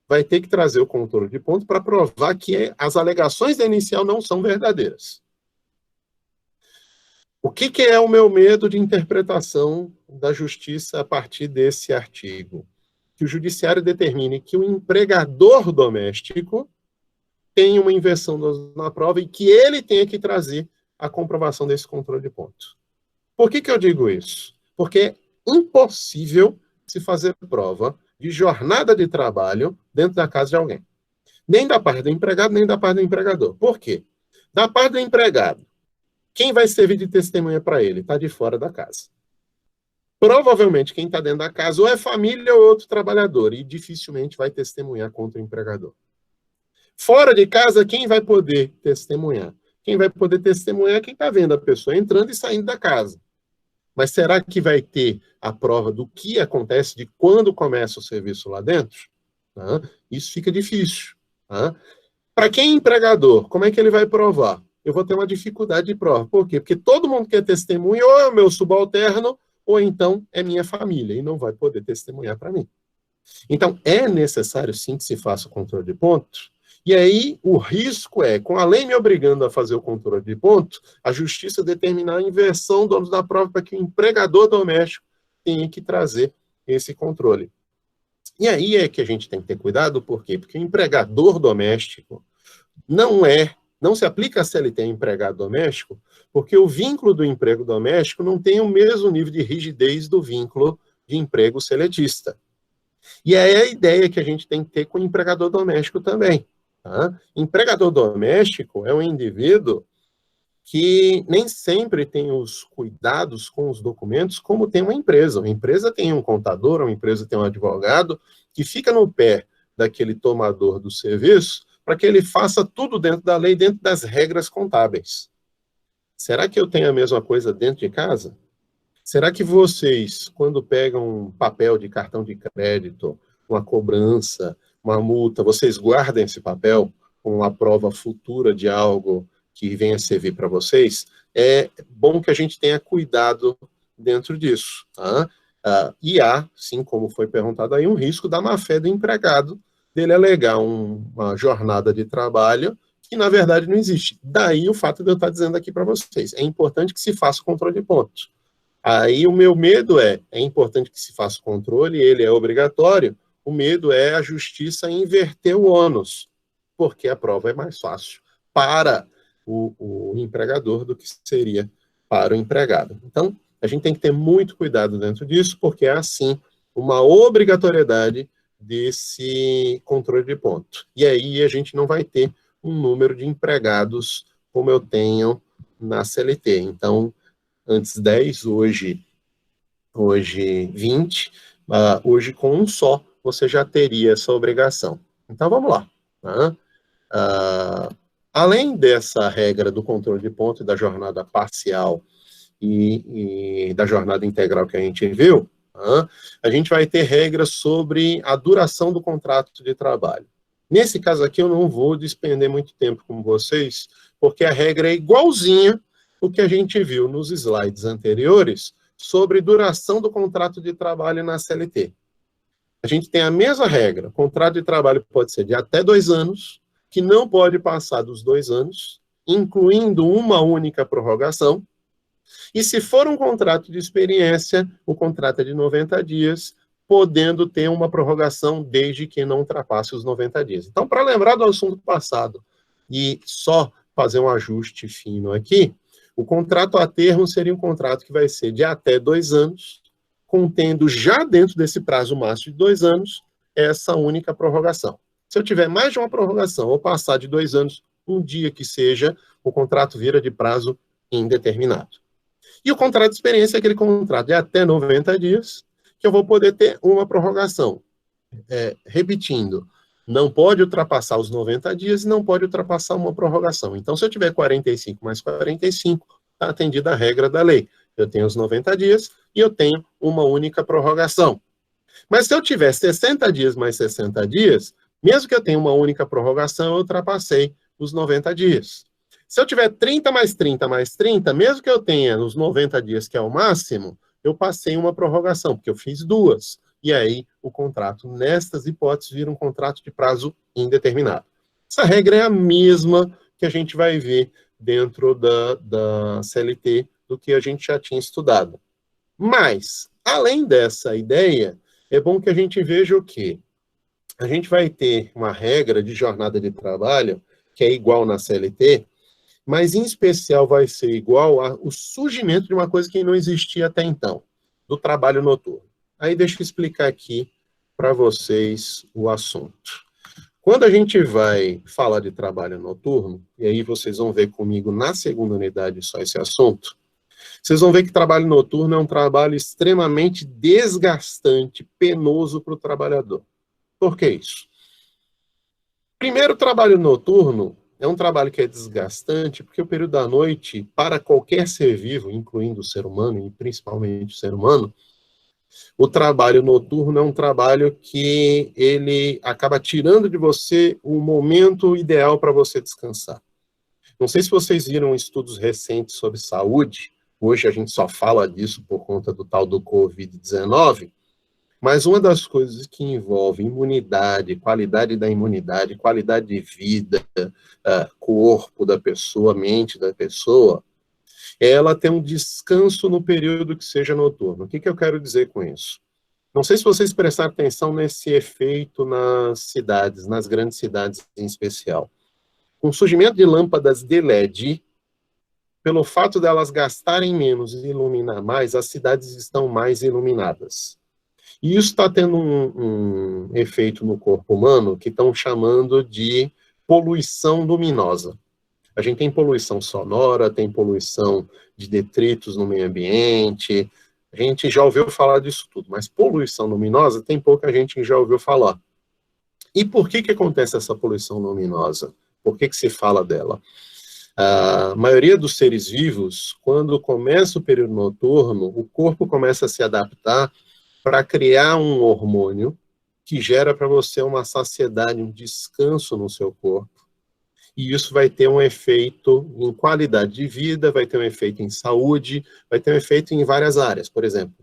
vai ter que trazer o controle de ponto para provar que as alegações da inicial não são verdadeiras. O que é o meu medo de interpretação da justiça a partir desse artigo? Que o judiciário determine que o empregador doméstico tenha uma inversão na prova e que ele tenha que trazer a comprovação desse controle de ponto. Por que eu digo isso? Porque é impossível se fazer prova de jornada de trabalho dentro da casa de alguém. Nem da parte do empregado, nem da parte do empregador. Por quê? Da parte do empregado, quem vai servir de testemunha para ele? Está de fora da casa. Provavelmente quem está dentro da casa ou é família ou outro trabalhador, e dificilmente vai testemunhar contra o empregador. Fora de casa, quem vai poder testemunhar? Quem vai poder testemunhar é quem está vendo a pessoa entrando e saindo da casa. Mas será que vai ter a prova do que acontece, de quando começa o serviço lá dentro? Isso fica difícil. Para quem é empregador, como é que ele vai provar? Eu vou ter uma dificuldade de prova. Por quê? Porque todo mundo que é testemunha ou é o meu subalterno, ou então é minha família, e não vai poder testemunhar para mim. Então, é necessário, sim, que se faça o controle de pontos. E aí, o risco é, com a lei me obrigando a fazer o controle de pontos, a justiça determinar a inversão do ônus da prova para que o empregador doméstico tenha que trazer esse controle. E aí é que a gente tem que ter cuidado, por quê? Porque o empregador doméstico não se aplica a CLT empregado doméstico, porque o vínculo do emprego doméstico não tem o mesmo nível de rigidez do vínculo de emprego seletista. E é a ideia que a gente tem que ter com o empregador doméstico também. Empregador doméstico é um indivíduo que nem sempre tem os cuidados com os documentos como tem uma empresa. Uma empresa tem um contador, uma empresa tem um advogado que fica no pé daquele tomador do serviço para que ele faça tudo dentro da lei, dentro das regras contábeis. Será que eu tenho a mesma coisa dentro de casa? Será que vocês, quando pegam um papel de cartão de crédito, uma cobrança, uma multa, vocês guardam esse papel com a prova futura de algo que venha servir para vocês? É bom que a gente tenha cuidado dentro disso. E há, sim, como foi perguntado aí, um risco da má-fé do empregado, dele alegar uma jornada de trabalho que, na verdade, não existe. Daí o fato de eu estar dizendo aqui para vocês, é importante que se faça o controle de pontos. Aí o meu medo é importante que se faça o controle, ele é obrigatório, o medo é a justiça inverter o ônus, porque a prova é mais fácil para o empregador do que seria para o empregado. Então, a gente tem que ter muito cuidado dentro disso, porque é, assim, uma obrigatoriedade desse controle de ponto. E aí a gente não vai ter um número de empregados como eu tenho na CLT. Então, antes 10, hoje 20, hoje com um só, você já teria essa obrigação. Então, vamos lá. Além dessa regra do controle de ponto e da jornada parcial e da jornada integral que a gente viu, a gente vai ter regras sobre a duração do contrato de trabalho. Nesse caso aqui, eu não vou despender muito tempo com vocês, porque a regra é igualzinha o que a gente viu nos slides anteriores sobre duração do contrato de trabalho na CLT. A gente tem a mesma regra, o contrato de trabalho pode ser de até 2 anos, que não pode passar dos 2 anos, incluindo uma única prorrogação, e se for um contrato de experiência, o contrato é de 90 dias, podendo ter uma prorrogação desde que não ultrapasse os 90 dias. Então, para lembrar do assunto passado e só fazer um ajuste fino aqui, o contrato a termo seria um contrato que vai ser de até 2 anos, contendo já dentro desse prazo máximo de 2 anos, essa única prorrogação. Se eu tiver mais de uma prorrogação ou passar de 2 anos, um dia que seja, o contrato vira de prazo indeterminado. E o contrato de experiência é aquele contrato de até 90 dias, que eu vou poder ter uma prorrogação. Repetindo, não pode ultrapassar os 90 dias e não pode ultrapassar uma prorrogação. Então, se eu tiver 45 mais 45, está atendida a regra da lei. Eu tenho os 90 dias e eu tenho uma única prorrogação. Mas se eu tiver 60 dias mais 60 dias, mesmo que eu tenha uma única prorrogação, eu ultrapassei os 90 dias. Se eu tiver 30 mais 30 mais 30, mesmo que eu tenha os 90 dias, que é o máximo, eu passei uma prorrogação, porque eu fiz duas. E aí, o contrato, nestas hipóteses, vira um contrato de prazo indeterminado. Essa regra é a mesma que a gente vai ver dentro da CLT, do que a gente já tinha estudado. Mas, além dessa ideia, é bom que a gente veja o quê? A gente vai ter uma regra de jornada de trabalho, que é igual na CLT, mas, em especial, vai ser igual ao surgimento de uma coisa que não existia até então, do trabalho noturno. Aí deixa eu explicar aqui para vocês o assunto. Quando a gente vai falar de trabalho noturno, e aí vocês vão ver comigo na segunda unidade só esse assunto, vocês vão ver que trabalho noturno é um trabalho extremamente desgastante, penoso para o trabalhador. Por que isso? Primeiro, o trabalho noturno é um trabalho que é desgastante, porque o período da noite, para qualquer ser vivo, incluindo o ser humano, e principalmente o ser humano, o trabalho noturno é um trabalho que ele acaba tirando de você o momento ideal para você descansar. Não sei se vocês viram estudos recentes sobre saúde, hoje a gente só fala disso por conta do tal do Covid-19, mas uma das coisas que envolve imunidade, qualidade da imunidade, qualidade de vida, corpo da pessoa, mente da pessoa, ela tem um descanso no período que seja noturno. O que eu quero dizer com isso? Não sei se vocês prestaram atenção nesse efeito nas cidades, nas grandes cidades em especial. Com o surgimento de lâmpadas de LED, pelo fato delas gastarem menos e iluminar mais, as cidades estão mais iluminadas. E isso está tendo um efeito no corpo humano que estão chamando de poluição luminosa. A gente tem poluição sonora, tem poluição de detritos no meio ambiente, a gente já ouviu falar disso tudo, mas poluição luminosa tem pouca gente que já ouviu falar. E por que acontece essa poluição luminosa? Por que se fala dela? A maioria dos seres vivos, quando começa o período noturno, o corpo começa a se adaptar para criar um hormônio que gera para você uma saciedade, um descanso no seu corpo. E isso vai ter um efeito em qualidade de vida, vai ter um efeito em saúde, vai ter um efeito em várias áreas. Por exemplo,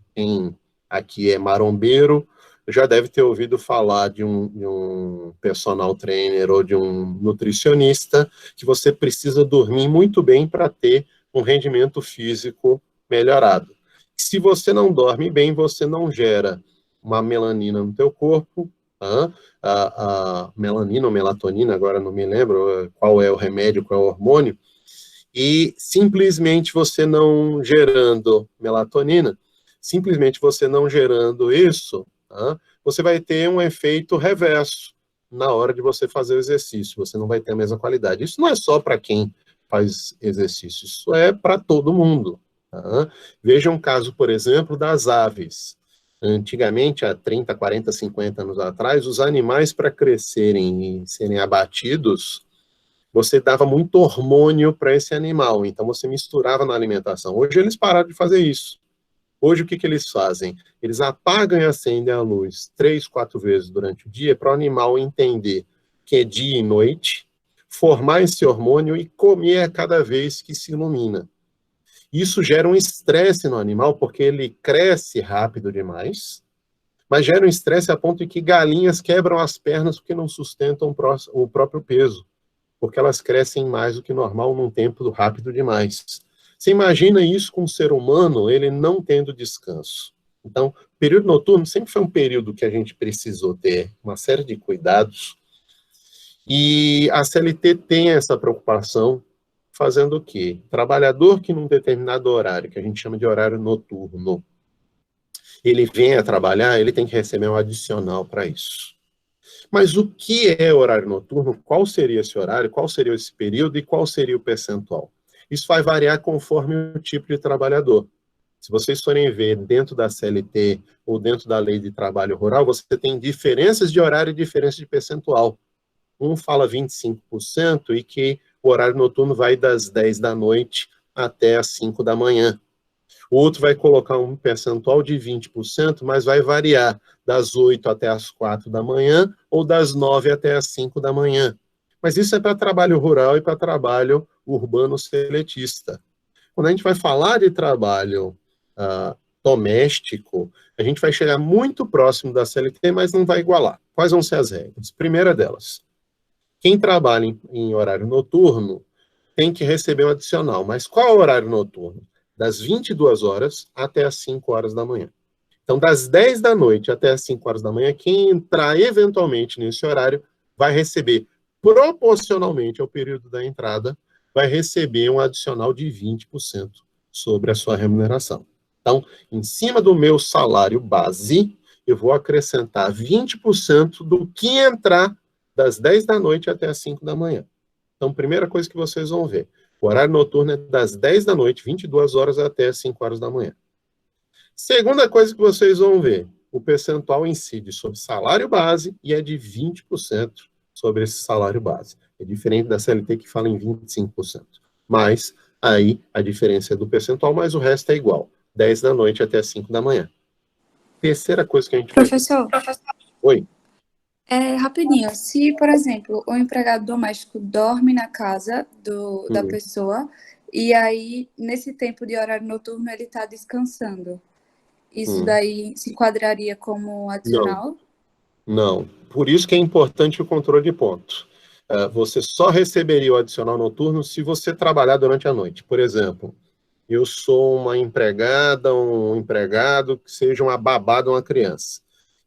aqui é marombeiro, já deve ter ouvido falar de um personal trainer ou de um nutricionista, que você precisa dormir muito bem para ter um rendimento físico melhorado. Se você não dorme bem, você não gera uma melanina no teu corpo, a melanina ou melatonina, agora não me lembro qual é o remédio, qual é o hormônio, e simplesmente você não gerando melatonina, simplesmente você não gerando isso, você vai ter um efeito reverso na hora de você fazer o exercício, você não vai ter a mesma qualidade. Isso não é só para quem faz exercício, isso é para todo mundo. Veja um caso, por exemplo, das aves. Antigamente, há 30, 40, 50 anos atrás, os animais, para crescerem e serem abatidos, você dava muito hormônio para esse animal, então você misturava na alimentação. Hoje eles pararam de fazer isso. Hoje o que eles fazem? Eles apagam e acendem a luz 3, 4 vezes durante o dia para o animal entender que é dia e noite, formar esse hormônio e comer a cada vez que se ilumina. Isso gera um estresse no animal, porque ele cresce rápido demais, mas gera um estresse a ponto de que galinhas quebram as pernas porque não sustentam o próprio peso, porque elas crescem mais do que normal num tempo rápido demais. Você imagina isso com o ser humano, ele não tendo descanso. Então, o período noturno sempre foi um período que a gente precisou ter uma série de cuidados, e a CLT tem essa preocupação, fazendo o quê? Trabalhador que num determinado horário, que a gente chama de horário noturno, ele vem a trabalhar, ele tem que receber um adicional para isso. Mas o que é horário noturno? Qual seria esse horário? Qual seria esse período? E qual seria o percentual? Isso vai variar conforme o tipo de trabalhador. Se vocês forem ver dentro da CLT ou dentro da Lei de Trabalho Rural, você tem diferenças de horário e diferença de percentual. Um fala 25% e que o horário noturno vai das 10 da noite até as 5 da manhã. O outro vai colocar um percentual de 20%, mas vai variar das 8 até as 4 da manhã ou das 9 até as 5 da manhã. Mas isso é para trabalho rural e para trabalho urbano seletista. Quando a gente vai falar de trabalho doméstico, a gente vai chegar muito próximo da CLT, mas não vai igualar. Quais vão ser as regras? Primeira delas, quem trabalha em horário noturno tem que receber um adicional. Mas qual é o horário noturno? Das 22 horas até as 5 horas da manhã. Então, das 10 da noite até as 5 horas da manhã, quem entrar eventualmente nesse horário vai receber, proporcionalmente ao período da entrada, vai receber um adicional de 20% sobre a sua remuneração. Então, em cima do meu salário base, eu vou acrescentar 20% do que entrar das 10 da noite até as 5 da manhã. Então, primeira coisa que vocês vão ver, o horário noturno é das 10 da noite, 22 horas até as 5 horas da manhã. Segunda coisa que vocês vão ver, o percentual incide sobre salário base e é de 20% sobre esse salário base. É diferente da CLT que fala em 25%. Mas aí a diferença é do percentual, mas o resto é igual. 10 da noite até as 5 da manhã. Terceira coisa que a gente Professor, Oi. Rapidinho, se, por exemplo, o empregado doméstico dorme na casa da pessoa e aí, nesse tempo de horário noturno, ele está descansando, isso daí se enquadraria como adicional? Não. Por isso que é importante o controle de ponto. Você só receberia o adicional noturno se você trabalhar durante a noite. Por exemplo, eu sou uma empregada, um empregado, que seja uma babá de uma criança.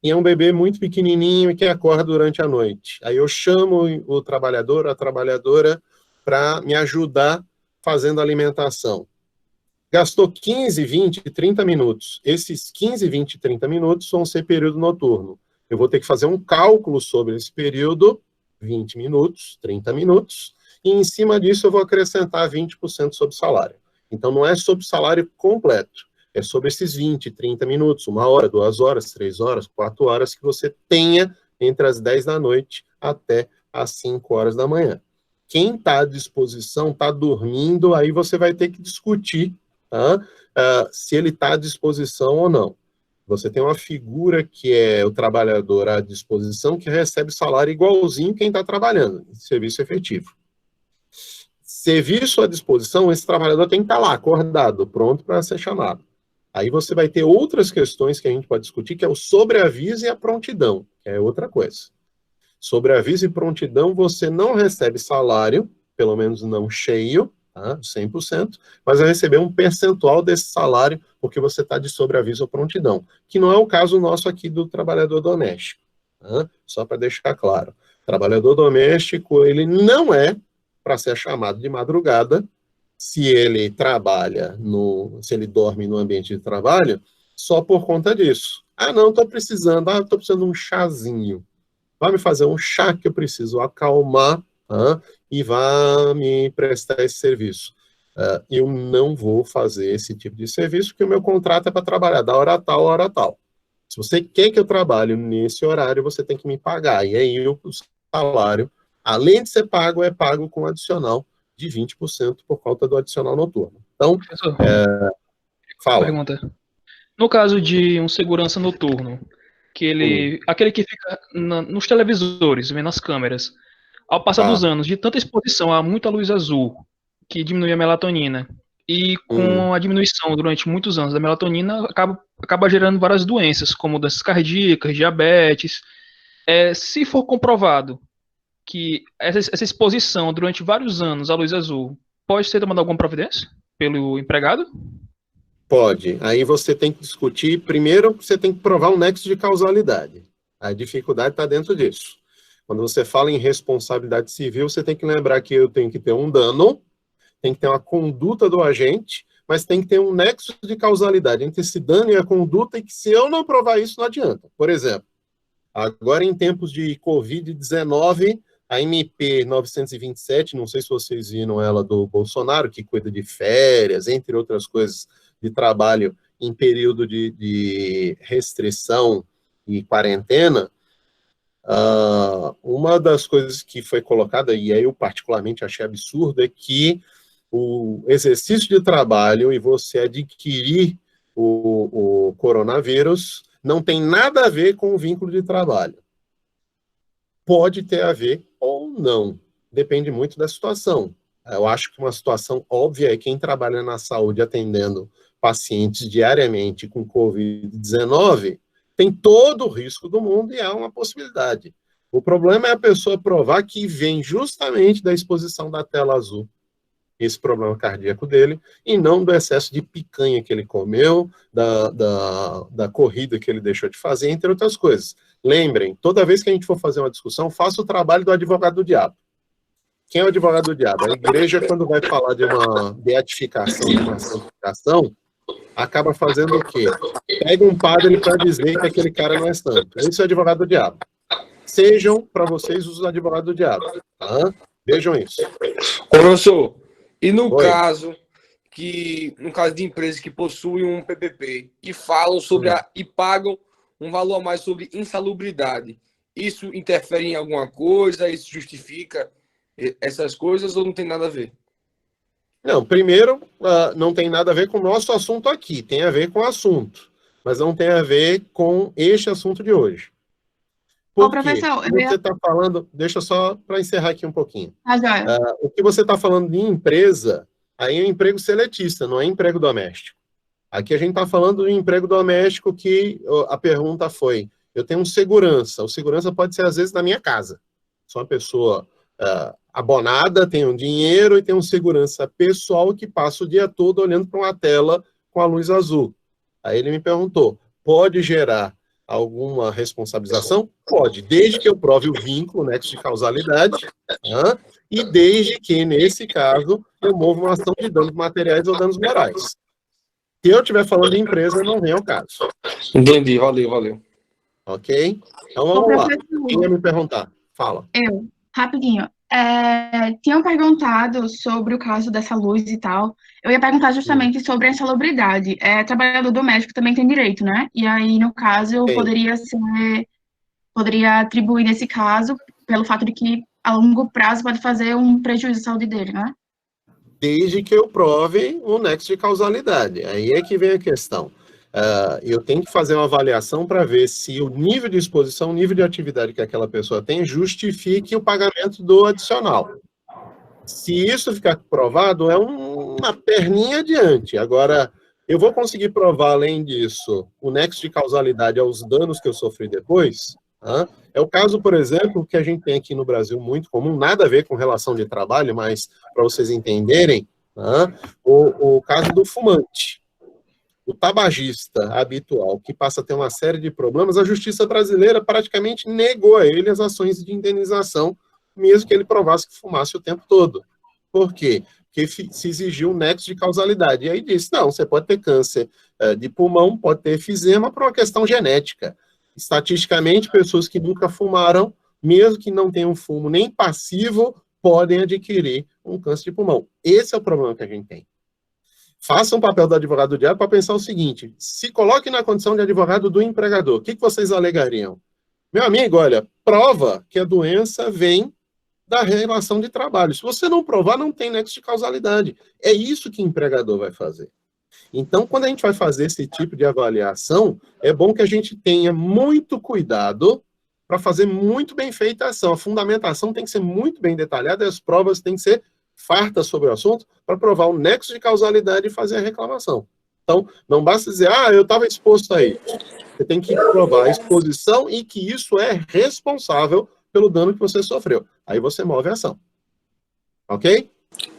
E é um bebê muito pequenininho que acorda durante a noite. Aí eu chamo o trabalhador, a trabalhadora, para me ajudar fazendo a alimentação. Gastou 15, 20, 30 minutos. Esses 15, 20, 30 minutos vão ser período noturno. Eu vou ter que fazer um cálculo sobre esse período, 20 minutos, 30 minutos, e em cima disso eu vou acrescentar 20% sobre o salário. Então não é sobre o salário completo, é sobre esses 20, 30 minutos, 1 hora, 2 horas, 3 horas, 4 horas que você tenha entre as 10 da noite até as 5 horas da manhã. Quem está à disposição, está dormindo, aí você vai ter que discutir se ele está à disposição ou não. Você tem uma figura que é o trabalhador à disposição, que recebe salário igualzinho quem está trabalhando, serviço efetivo. Serviço à disposição, esse trabalhador tem que estar lá, acordado, pronto para ser chamado. Aí você vai ter outras questões que a gente pode discutir, que é o sobreaviso e a prontidão, que é outra coisa. Sobreaviso e prontidão, você não recebe salário, pelo menos não cheio, 100%, mas vai receber um percentual desse salário, porque você está de sobreaviso ou prontidão, que não é o caso nosso aqui do trabalhador doméstico. Só para deixar claro. O trabalhador doméstico, ele não é para ser chamado de madrugada, se ele trabalha, se ele dorme no ambiente de trabalho, só por conta disso. Não, estou precisando de um chazinho. Vai me fazer um chá que eu preciso acalmar, e vá me prestar esse serviço. Eu não vou fazer esse tipo de serviço, porque o meu contrato é para trabalhar da hora tal, hora tal. Se você quer que eu trabalhe nesse horário, você tem que me pagar. E aí o salário, além de ser pago, é pago com adicional de 20% por conta do adicional noturno. Então, fala. Pergunta. No caso de um segurança noturno, aquele que fica nos televisores, vendo as câmeras, ao passar dos anos, de tanta exposição a muita luz azul, que diminui a melatonina, e com a diminuição durante muitos anos da melatonina, acaba gerando várias doenças, como doenças cardíacas, diabetes. Se for comprovado que essa exposição durante vários anos à luz azul pode ser tomada alguma providência pelo empregado? Pode. Aí você tem que discutir, primeiro, você tem que provar um nexo de causalidade. A dificuldade está dentro disso. Quando você fala em responsabilidade civil, você tem que lembrar que eu tenho que ter um dano, tem que ter uma conduta do agente, mas tem que ter um nexo de causalidade entre esse dano e a conduta, e que se eu não provar isso, não adianta. Por exemplo, agora em tempos de Covid-19, a MP 927, não sei se vocês viram ela, do Bolsonaro, que cuida de férias, entre outras coisas, de trabalho em período de restrição e quarentena. Uma das coisas que foi colocada, e aí eu particularmente achei absurdo, é que o exercício de trabalho e você adquirir o coronavírus não tem nada a ver com o vínculo de trabalho. Pode ter a ver ou não, depende muito da situação. Eu acho que uma situação óbvia é quem trabalha na saúde atendendo pacientes diariamente com Covid-19 tem todo o risco do mundo e é uma possibilidade. O problema é a pessoa provar que vem justamente da exposição da tela azul, esse problema cardíaco dele, e não do excesso de picanha que ele comeu, da corrida que ele deixou de fazer, entre outras coisas. Lembrem, toda vez que a gente for fazer uma discussão, faça o trabalho do advogado do diabo. Quem é o advogado do diabo? A igreja, quando vai falar de uma beatificação, de uma santificação, acaba fazendo o quê? Pega um padre para dizer que aquele cara não é santo. Esse é o advogado do diabo. Sejam, para vocês, os advogados do diabo. Tá? Vejam isso. Professor, e no Oi. caso de empresas que possuem um PPP e falam sobre e pagam um valor a mais sobre insalubridade, isso interfere em alguma coisa? Isso justifica essas coisas ou não tem nada a ver? Não, primeiro, não tem nada a ver com o nosso assunto aqui, tem a ver com o assunto, mas não tem a ver com este assunto de hoje. Por quê? Professor, Você está falando, deixa só para encerrar aqui um pouquinho. Joia. O que você está falando de empresa, aí é emprego seletista, não é emprego doméstico. Aqui a gente está falando de emprego doméstico que a pergunta foi, eu tenho um segurança, o segurança pode ser às vezes na minha casa. Sou uma pessoa abonada, tenho dinheiro e tenho um segurança pessoal que passa o dia todo olhando para uma tela com a luz azul. Aí ele me perguntou, pode gerar alguma responsabilização? Pode, desde que eu prove o vínculo, o nexo de causalidade, e desde que, nesse caso, eu mova uma ação de danos materiais ou danos morais. Se eu estiver falando de empresa, não vem ao caso. Entendi, valeu. Ok? Então vamos lá. Quem ia me perguntar? Fala. Eu, rapidinho. Tinham perguntado sobre o caso dessa luz e tal. Eu ia perguntar justamente sobre a insalubridade. Trabalhador doméstico também tem direito, né? E aí, no caso, eu poderia atribuir nesse caso pelo fato de que a longo prazo pode fazer um prejuízo à saúde dele, né? Desde que eu prove o nexo de causalidade. Aí é que vem a questão. Eu tenho que fazer uma avaliação para ver se o nível de exposição, o nível de atividade que aquela pessoa tem, justifique o pagamento do adicional. Se isso ficar provado, é uma perninha adiante. Agora, eu vou conseguir provar, além disso, o nexo de causalidade aos danos que eu sofri depois? É o caso, por exemplo, que a gente tem aqui no Brasil muito comum, nada a ver com relação de trabalho, mas para vocês entenderem, o caso do fumante. O tabagista habitual, que passa a ter uma série de problemas, a justiça brasileira praticamente negou a ele as ações de indenização, mesmo que ele provasse que fumasse o tempo todo. Por quê? Porque se exigiu um nexo de causalidade. E aí disse, não, você pode ter câncer de pulmão, pode ter efizema por uma questão genética. Estatisticamente, pessoas que nunca fumaram, mesmo que não tenham fumo nem passivo, podem adquirir um câncer de pulmão. Esse é o problema que a gente tem. Faça um papel do advogado do diabo para pensar o seguinte, se coloque na condição de advogado do empregador, o que vocês alegariam? Meu amigo, olha, prova que a doença vem da relação de trabalho. Se você não provar, não tem nexo de causalidade. É isso que o empregador vai fazer. Então, quando a gente vai fazer esse tipo de avaliação, é bom que a gente tenha muito cuidado para fazer muito bem feita a ação. A fundamentação tem que ser muito bem detalhada e as provas têm que ser fartas sobre o assunto para provar o nexo de causalidade e fazer a reclamação. Então, não basta dizer, eu estava exposto a isso. Você tem que provar a exposição e que isso é responsável pelo dano que você sofreu. Aí você move a ação. Ok?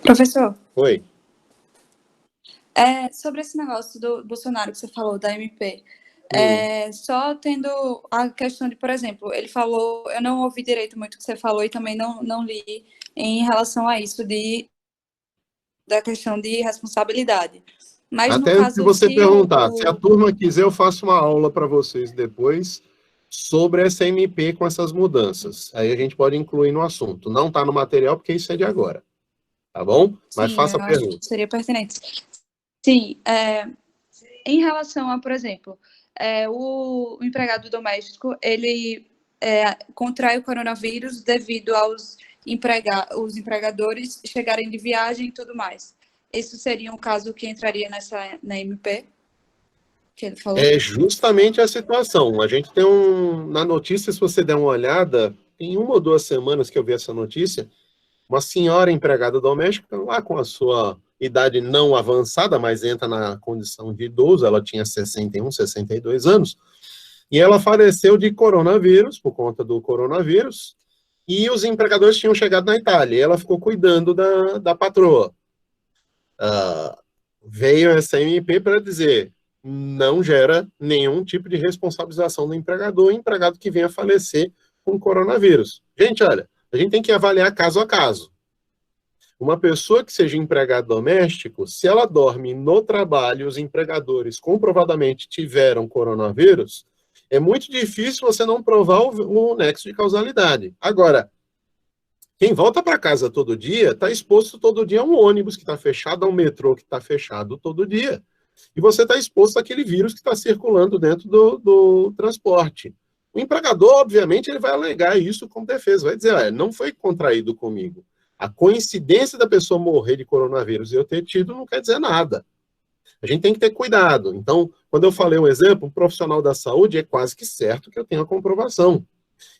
Professor. Oi. Sobre esse negócio do Bolsonaro que você falou, da MP, só tendo a questão de, por exemplo, ele falou, eu não ouvi direito muito o que você falou e também não li em relação a isso da questão de responsabilidade. Mas até no caso, se você perguntar, se a turma quiser, eu faço uma aula para vocês depois, sobre essa MP com essas mudanças. Aí a gente pode incluir no assunto. Não está no material, porque isso é de agora. Tá bom? Mas Sim, faça eu a acho pergunta. que seria pertinente. Sim, em relação a, por exemplo, o empregado doméstico, ele contrai o coronavírus devido aos os empregadores chegarem de viagem e tudo mais. Isso seria um caso que entraria na MP? Que ele falou? É justamente a situação. A gente tem na notícia, se você der uma olhada, tem 1 ou 2 semanas que eu vi essa notícia, uma senhora empregada doméstica, lá com a sua idade não avançada, mas entra na condição de idoso, ela tinha 61, 62 anos, e ela faleceu de coronavírus, por conta do coronavírus, e os empregadores tinham chegado na Itália, e ela ficou cuidando da patroa. Veio essa MP para dizer, não gera nenhum tipo de responsabilização do empregador, o empregado que venha a falecer com coronavírus. Gente, olha, a gente tem que avaliar caso a caso. Uma pessoa que seja empregado doméstico, se ela dorme no trabalho, os empregadores comprovadamente tiveram coronavírus, é muito difícil você não provar o nexo de causalidade. Agora, quem volta para casa todo dia está exposto todo dia a um ônibus que está fechado, a um metrô que está fechado todo dia. E você está exposto àquele vírus que está circulando dentro do transporte. O empregador, obviamente, ele vai alegar isso como defesa. Vai dizer, não foi contraído comigo. A coincidência da pessoa morrer de coronavírus e eu ter tido não quer dizer nada. A gente tem que ter cuidado. Então, quando eu falei um exemplo, um profissional da saúde, é quase que certo que eu tenho a comprovação.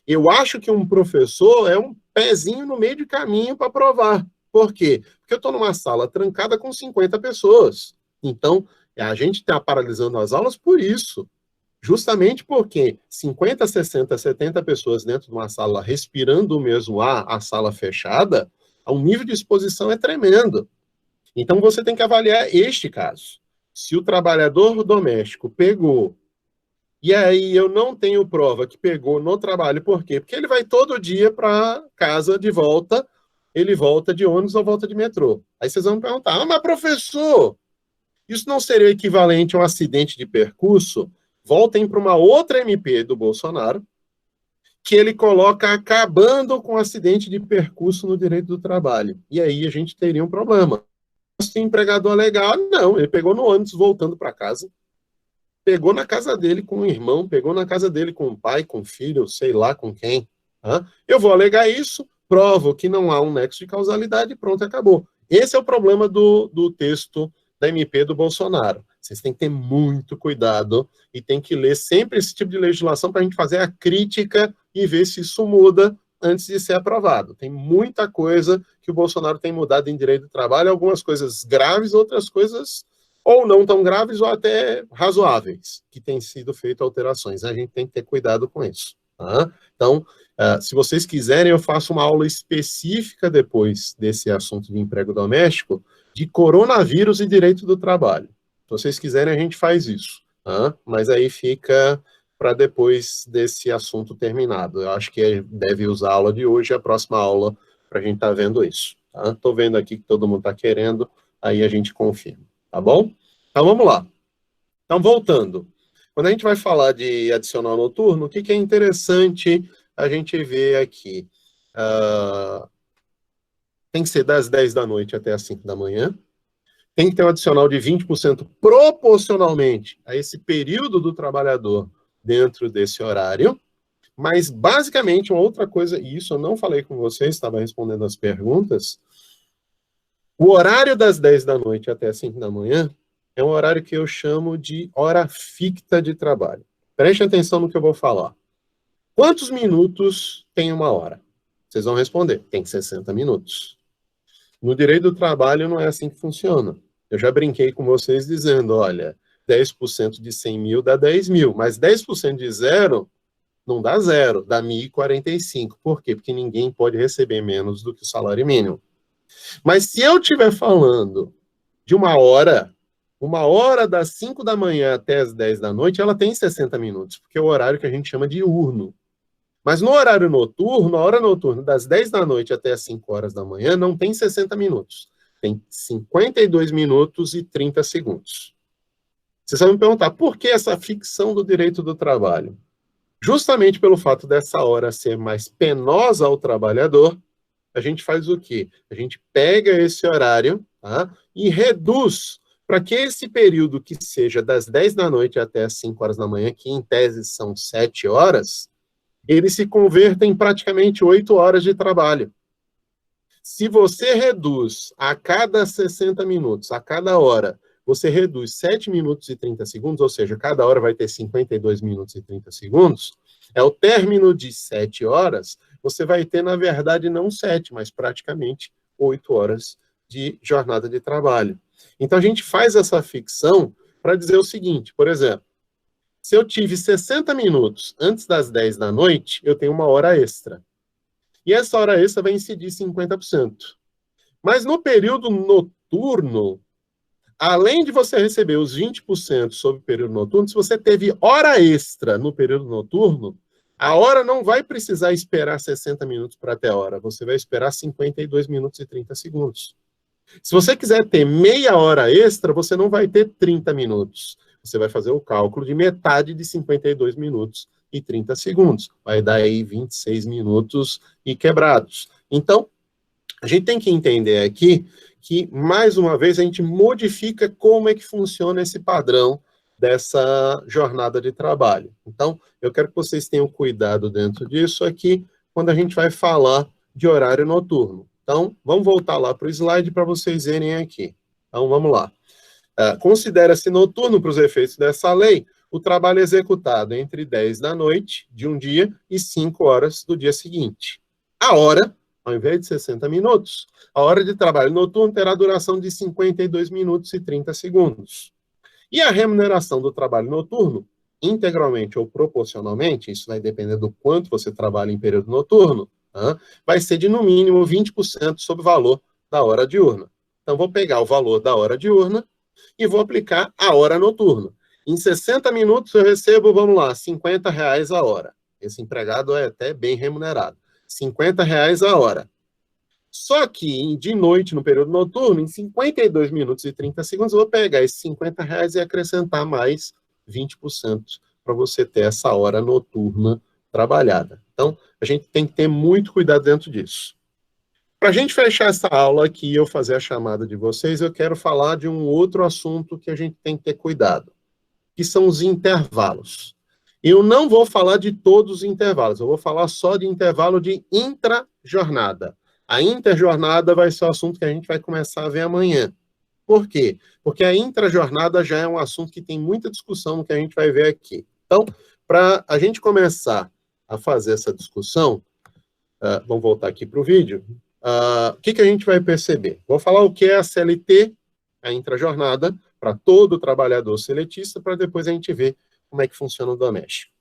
Eu acho que um professor é um pezinho no meio de caminho para provar. Por quê? Porque eu estou numa sala trancada com 50 pessoas. Então, a gente está paralisando as aulas por isso. Justamente porque 50, 60, 70 pessoas dentro de uma sala respirando o mesmo ar, a sala fechada, o nível de exposição é tremendo. Então, você tem que avaliar este caso. Se o trabalhador doméstico pegou, e aí eu não tenho prova que pegou no trabalho, por quê? Porque ele vai todo dia para casa de volta, ele volta de ônibus ou volta de metrô. Aí vocês vão me perguntar, mas professor, isso não seria equivalente a um acidente de percurso? Voltem para uma outra MP do Bolsonaro, que ele coloca acabando com o acidente de percurso no direito do trabalho. E aí a gente teria um problema. Se o empregador alegar, não, ele pegou no ônibus voltando para casa, pegou na casa dele com o irmão, pegou na casa dele com o pai, com o filho, sei lá com quem. Eu vou alegar isso, provo que não há um nexo de causalidade e pronto, acabou. Esse é o problema do texto da MP do Bolsonaro. Vocês têm que ter muito cuidado e tem que ler sempre esse tipo de legislação para a gente fazer a crítica e ver se isso muda antes de ser aprovado. Tem muita coisa que o Bolsonaro tem mudado em direito do trabalho, algumas coisas graves, outras coisas ou não tão graves ou até razoáveis, que têm sido feitas alterações. A gente tem que ter cuidado com isso. Tá? Então, se vocês quiserem, eu faço uma aula específica depois desse assunto de emprego doméstico, de coronavírus e direito do trabalho. Se vocês quiserem, a gente faz isso. Tá? Mas aí fica para depois desse assunto terminado. Eu acho que deve usar a aula de hoje, a próxima aula, para a gente estar vendo isso. Estou vendo aqui que todo mundo está querendo, aí a gente confirma. Tá bom? Então, vamos lá. Então, voltando. Quando a gente vai falar de adicional noturno, o que é interessante a gente ver aqui? Tem que ser das 10 da noite até as 5 da manhã. Tem que ter um adicional de 20% proporcionalmente a esse período do trabalhador dentro desse horário. Mas, basicamente, uma outra coisa, e isso eu não falei com vocês, estava respondendo as perguntas, o horário das 10 da noite até as 5 da manhã é um horário que eu chamo de hora ficta de trabalho. Preste atenção no que eu vou falar. Quantos minutos tem uma hora? Vocês vão responder, tem 60 minutos. No direito do trabalho não é assim que funciona. Eu já brinquei com vocês dizendo, olha, 10% de 100 mil dá 10 mil, mas 10% de zero não dá zero, dá 1.045. Por quê? Porque ninguém pode receber menos do que o salário mínimo. Mas se eu estiver falando de uma hora das 5 da manhã até as 10 da noite, ela tem 60 minutos, porque é o horário que a gente chama de diurno. Mas no horário noturno, a hora noturna das 10 da noite até as 5 horas da manhã, não tem 60 minutos. Tem 52 minutos e 30 segundos. Vocês vão me perguntar, por que essa ficção do direito do trabalho? Justamente pelo fato dessa hora ser mais penosa ao trabalhador, a gente faz o quê? A gente pega esse horário, tá, e reduz para que esse período que seja das 10 da noite até as 5 horas da manhã, que em tese são 7 horas, ele se converta em praticamente 8 horas de trabalho. Se você reduz a cada 60 minutos, a cada hora, você reduz 7 minutos e 30 segundos, ou seja, cada hora vai ter 52 minutos e 30 segundos, é o término de 7 horas, você vai ter, na verdade, não 7, mas praticamente 8 horas de jornada de trabalho. Então, a gente faz essa ficção para dizer o seguinte, por exemplo, se eu tive 60 minutos antes das 10 da noite, eu tenho uma hora extra. E essa hora extra vai incidir 50%. Mas no período noturno, além de você receber os 20% sobre o período noturno, se você teve hora extra no período noturno, a hora não vai precisar esperar 60 minutos para ter hora, você vai esperar 52 minutos e 30 segundos. Se você quiser ter meia hora extra, você não vai ter 30 minutos. Você vai fazer o cálculo de metade de 52 minutos e 30 segundos. Vai dar aí 26 minutos e quebrados. Então, a gente tem que entender aqui que, mais uma vez, a gente modifica como é que funciona esse padrão dessa jornada de trabalho. Então, eu quero que vocês tenham cuidado dentro disso aqui, quando a gente vai falar de horário noturno. Então, vamos voltar lá para o slide para vocês verem aqui. Então, vamos lá. Considera-se noturno, para os efeitos dessa lei, o trabalho executado entre 10 da noite de um dia e 5 horas do dia seguinte. A hora, ao invés de 60 minutos, a hora de trabalho noturno terá duração de 52 minutos e 30 segundos. E a remuneração do trabalho noturno, integralmente ou proporcionalmente, isso vai depender do quanto você trabalha em período noturno, vai ser de, no mínimo, 20% sobre o valor da hora diurna. Então, vou pegar o valor da hora diurna e vou aplicar a hora noturna. Em 60 minutos, eu recebo, vamos lá, R$50 a hora. Esse empregado é até bem remunerado. R$50 a hora. Só que, de noite, no período noturno, em 52 minutos e 30 segundos, eu vou pegar esses R$50 e acrescentar mais 20% para você ter essa hora noturna trabalhada. Então, a gente tem que ter muito cuidado dentro disso. Para a gente fechar essa aula aqui e eu fazer a chamada de vocês, eu quero falar de um outro assunto que a gente tem que ter cuidado, que são os intervalos. Eu não vou falar de todos os intervalos, eu vou falar só de intervalo de intrajornada. A interjornada vai ser o assunto que a gente vai começar a ver amanhã. Por quê? Porque a intrajornada já é um assunto que tem muita discussão no que a gente vai ver aqui. Então, para a gente começar a fazer essa discussão, vamos voltar aqui para o vídeo, o que a gente vai perceber? Vou falar o que é a CLT, a intrajornada, para todo trabalhador seletista, para depois a gente ver como é que funciona o doméstico.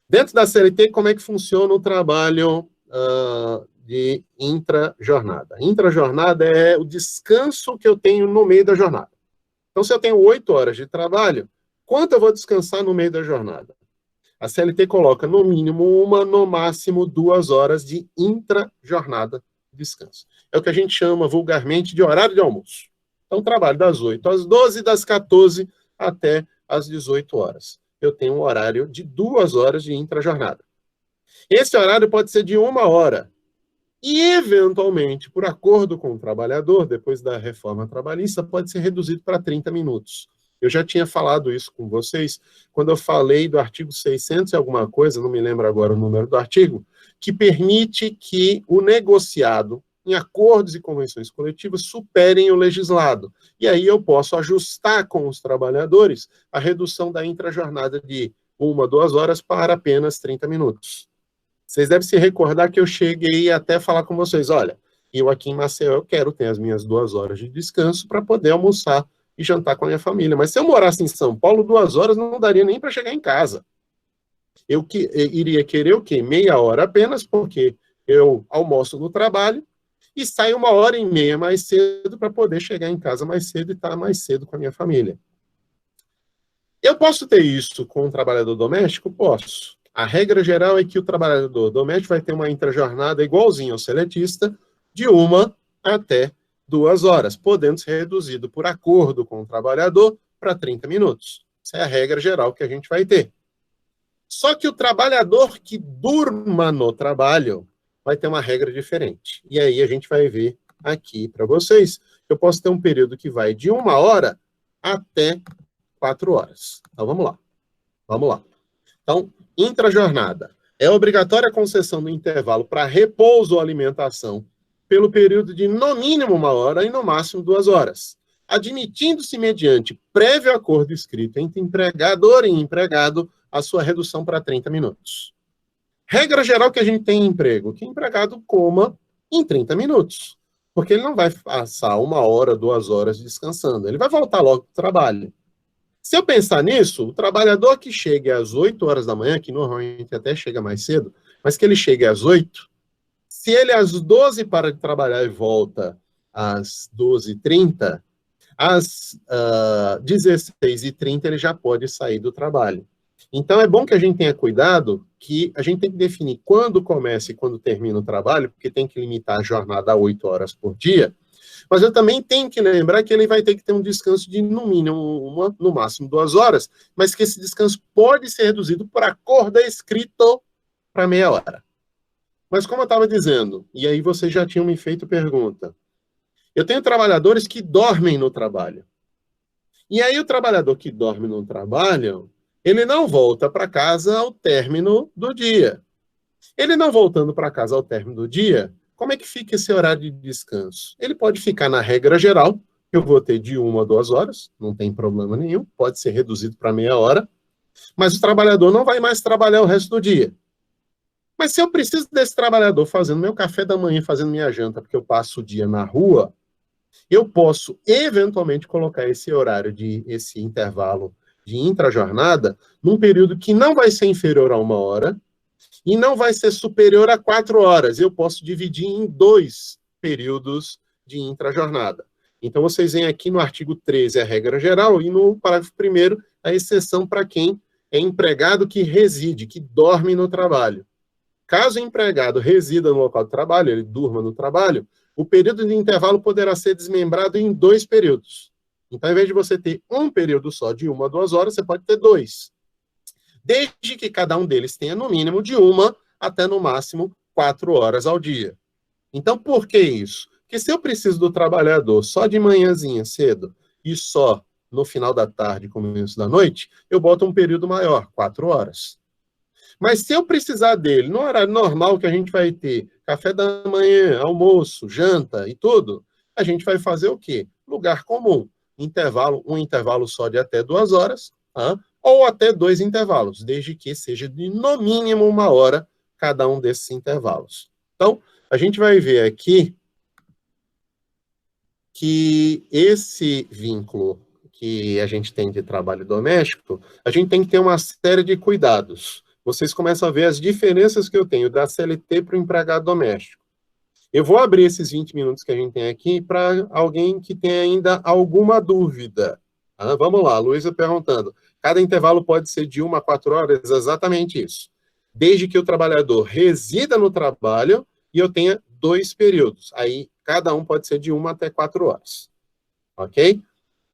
Dentro da CLT, como é que funciona o trabalho de intrajornada? Intrajornada é o descanso que eu tenho no meio da jornada. Então, se eu tenho 8 horas de trabalho, quanto eu vou descansar no meio da jornada? A CLT coloca no mínimo uma, no máximo 2 horas de intrajornada de descanso. É o que a gente chama vulgarmente de horário de almoço. Então, trabalho das 8 às 12, das 14 até às 18 horas. Eu tenho um horário de 2 horas de intrajornada. Esse horário pode ser de 1 hora. E, eventualmente, por acordo com o trabalhador, depois da reforma trabalhista, pode ser reduzido para 30 minutos. Eu já tinha falado isso com vocês quando eu falei do artigo 600 e alguma coisa, não me lembro agora o número do artigo, que permite que o negociado, em acordos e convenções coletivas, superem o legislado. E aí eu posso ajustar com os trabalhadores a redução da intrajornada de 1, 2 horas para apenas 30 minutos. Vocês devem se recordar que eu cheguei até falar com vocês, olha, eu aqui em Maceió eu quero ter as minhas 2 horas de descanso para poder almoçar e jantar com a minha família. Mas se eu morasse em São Paulo, 2 horas não daria nem para chegar em casa. Eu iria querer o quê? Meia hora apenas, porque eu almoço no trabalho e saio 1h30 mais cedo para poder chegar em casa mais cedo e estar mais cedo com a minha família. Eu posso ter isso com um trabalhador doméstico? Posso. A regra geral é que o trabalhador doméstico vai ter uma intrajornada igualzinha ao seletista, de 1 até 2 horas, podendo ser reduzido por acordo com o trabalhador para 30 minutos. Essa é a regra geral que a gente vai ter. Só que o trabalhador que durma no trabalho vai ter uma regra diferente. E aí a gente vai ver aqui para vocês. Eu posso ter um período que vai de 1 hora até 4 horas. Então, vamos lá. Vamos lá. Então, intrajornada. É obrigatória a concessão do intervalo para repouso ou alimentação pelo período de, no mínimo, 1 hora e, no máximo, 2 horas. Admitindo-se, mediante prévio acordo escrito entre empregador e empregado, a sua redução para 30 minutos. Regra geral que a gente tem em emprego, que o empregado coma em 30 minutos. Porque ele não vai passar 1 hora, 2 horas descansando. Ele vai voltar logo para o trabalho. Se eu pensar nisso, o trabalhador que chegue às 8 horas da manhã, que normalmente até chega mais cedo, mas que ele chegue às 8, se ele às 12 para de trabalhar e volta às 12h30, às 16h30 ele já pode sair do trabalho. Então é bom que a gente tenha cuidado, que a gente tem que definir quando começa e quando termina o trabalho, porque tem que limitar a jornada a 8 horas por dia, mas eu também tenho que lembrar que ele vai ter que ter um descanso de, no mínimo, no máximo 2 horas, mas que esse descanso pode ser reduzido por acordo escrito para meia hora. Mas como eu estava dizendo, e aí vocês já tinham me feito pergunta, eu tenho trabalhadores que dormem no trabalho. E aí o trabalhador que dorme no trabalho, ele não volta para casa ao término do dia. Ele não voltando para casa ao término do dia, como é que fica esse horário de descanso? Ele pode ficar na regra geral, eu vou ter de 1 a 2 horas, não tem problema nenhum, pode ser reduzido para meia hora, mas o trabalhador não vai mais trabalhar o resto do dia. Mas se eu preciso desse trabalhador fazendo meu café da manhã, fazendo minha janta, porque eu passo o dia na rua, eu posso eventualmente colocar esse intervalo de intrajornada num período que não vai ser inferior a 1 hora, e não vai ser superior a 4 horas. Eu posso dividir em 2 períodos de intrajornada. Então, vocês veem aqui no artigo 13 a regra geral e no parágrafo 1º a exceção para quem é empregado que reside, que dorme no trabalho. Caso o empregado resida no local de trabalho, ele durma no trabalho, o período de intervalo poderá ser desmembrado em 2 períodos. Então, ao invés de você ter um período só de 1 a 2 horas, você pode ter 2. Desde que cada um deles tenha no mínimo de 1 até no máximo 4 horas ao dia. Então, por que isso? Porque se eu preciso do trabalhador só de manhãzinha cedo e só no final da tarde, começo da noite, eu boto um período maior, 4 horas. Mas se eu precisar dele no horário normal que a gente vai ter café da manhã, almoço, janta e tudo, a gente vai fazer o quê? Lugar comum. Um intervalo só de até 2 horas, ou até 2 intervalos, desde que seja de, no mínimo, 1 hora cada um desses intervalos. Então, a gente vai ver aqui que esse vínculo que a gente tem de trabalho doméstico, a gente tem que ter uma série de cuidados. Vocês começam a ver as diferenças que eu tenho da CLT para o empregado doméstico. Eu vou abrir esses 20 minutos que a gente tem aqui para alguém que tem ainda alguma dúvida. Vamos lá, Luísa perguntando. Cada intervalo pode ser de 1 a 4 horas? Exatamente isso. Desde que o trabalhador resida no trabalho e eu tenha 2 períodos. Aí, cada um pode ser de 1 até 4 horas. Ok?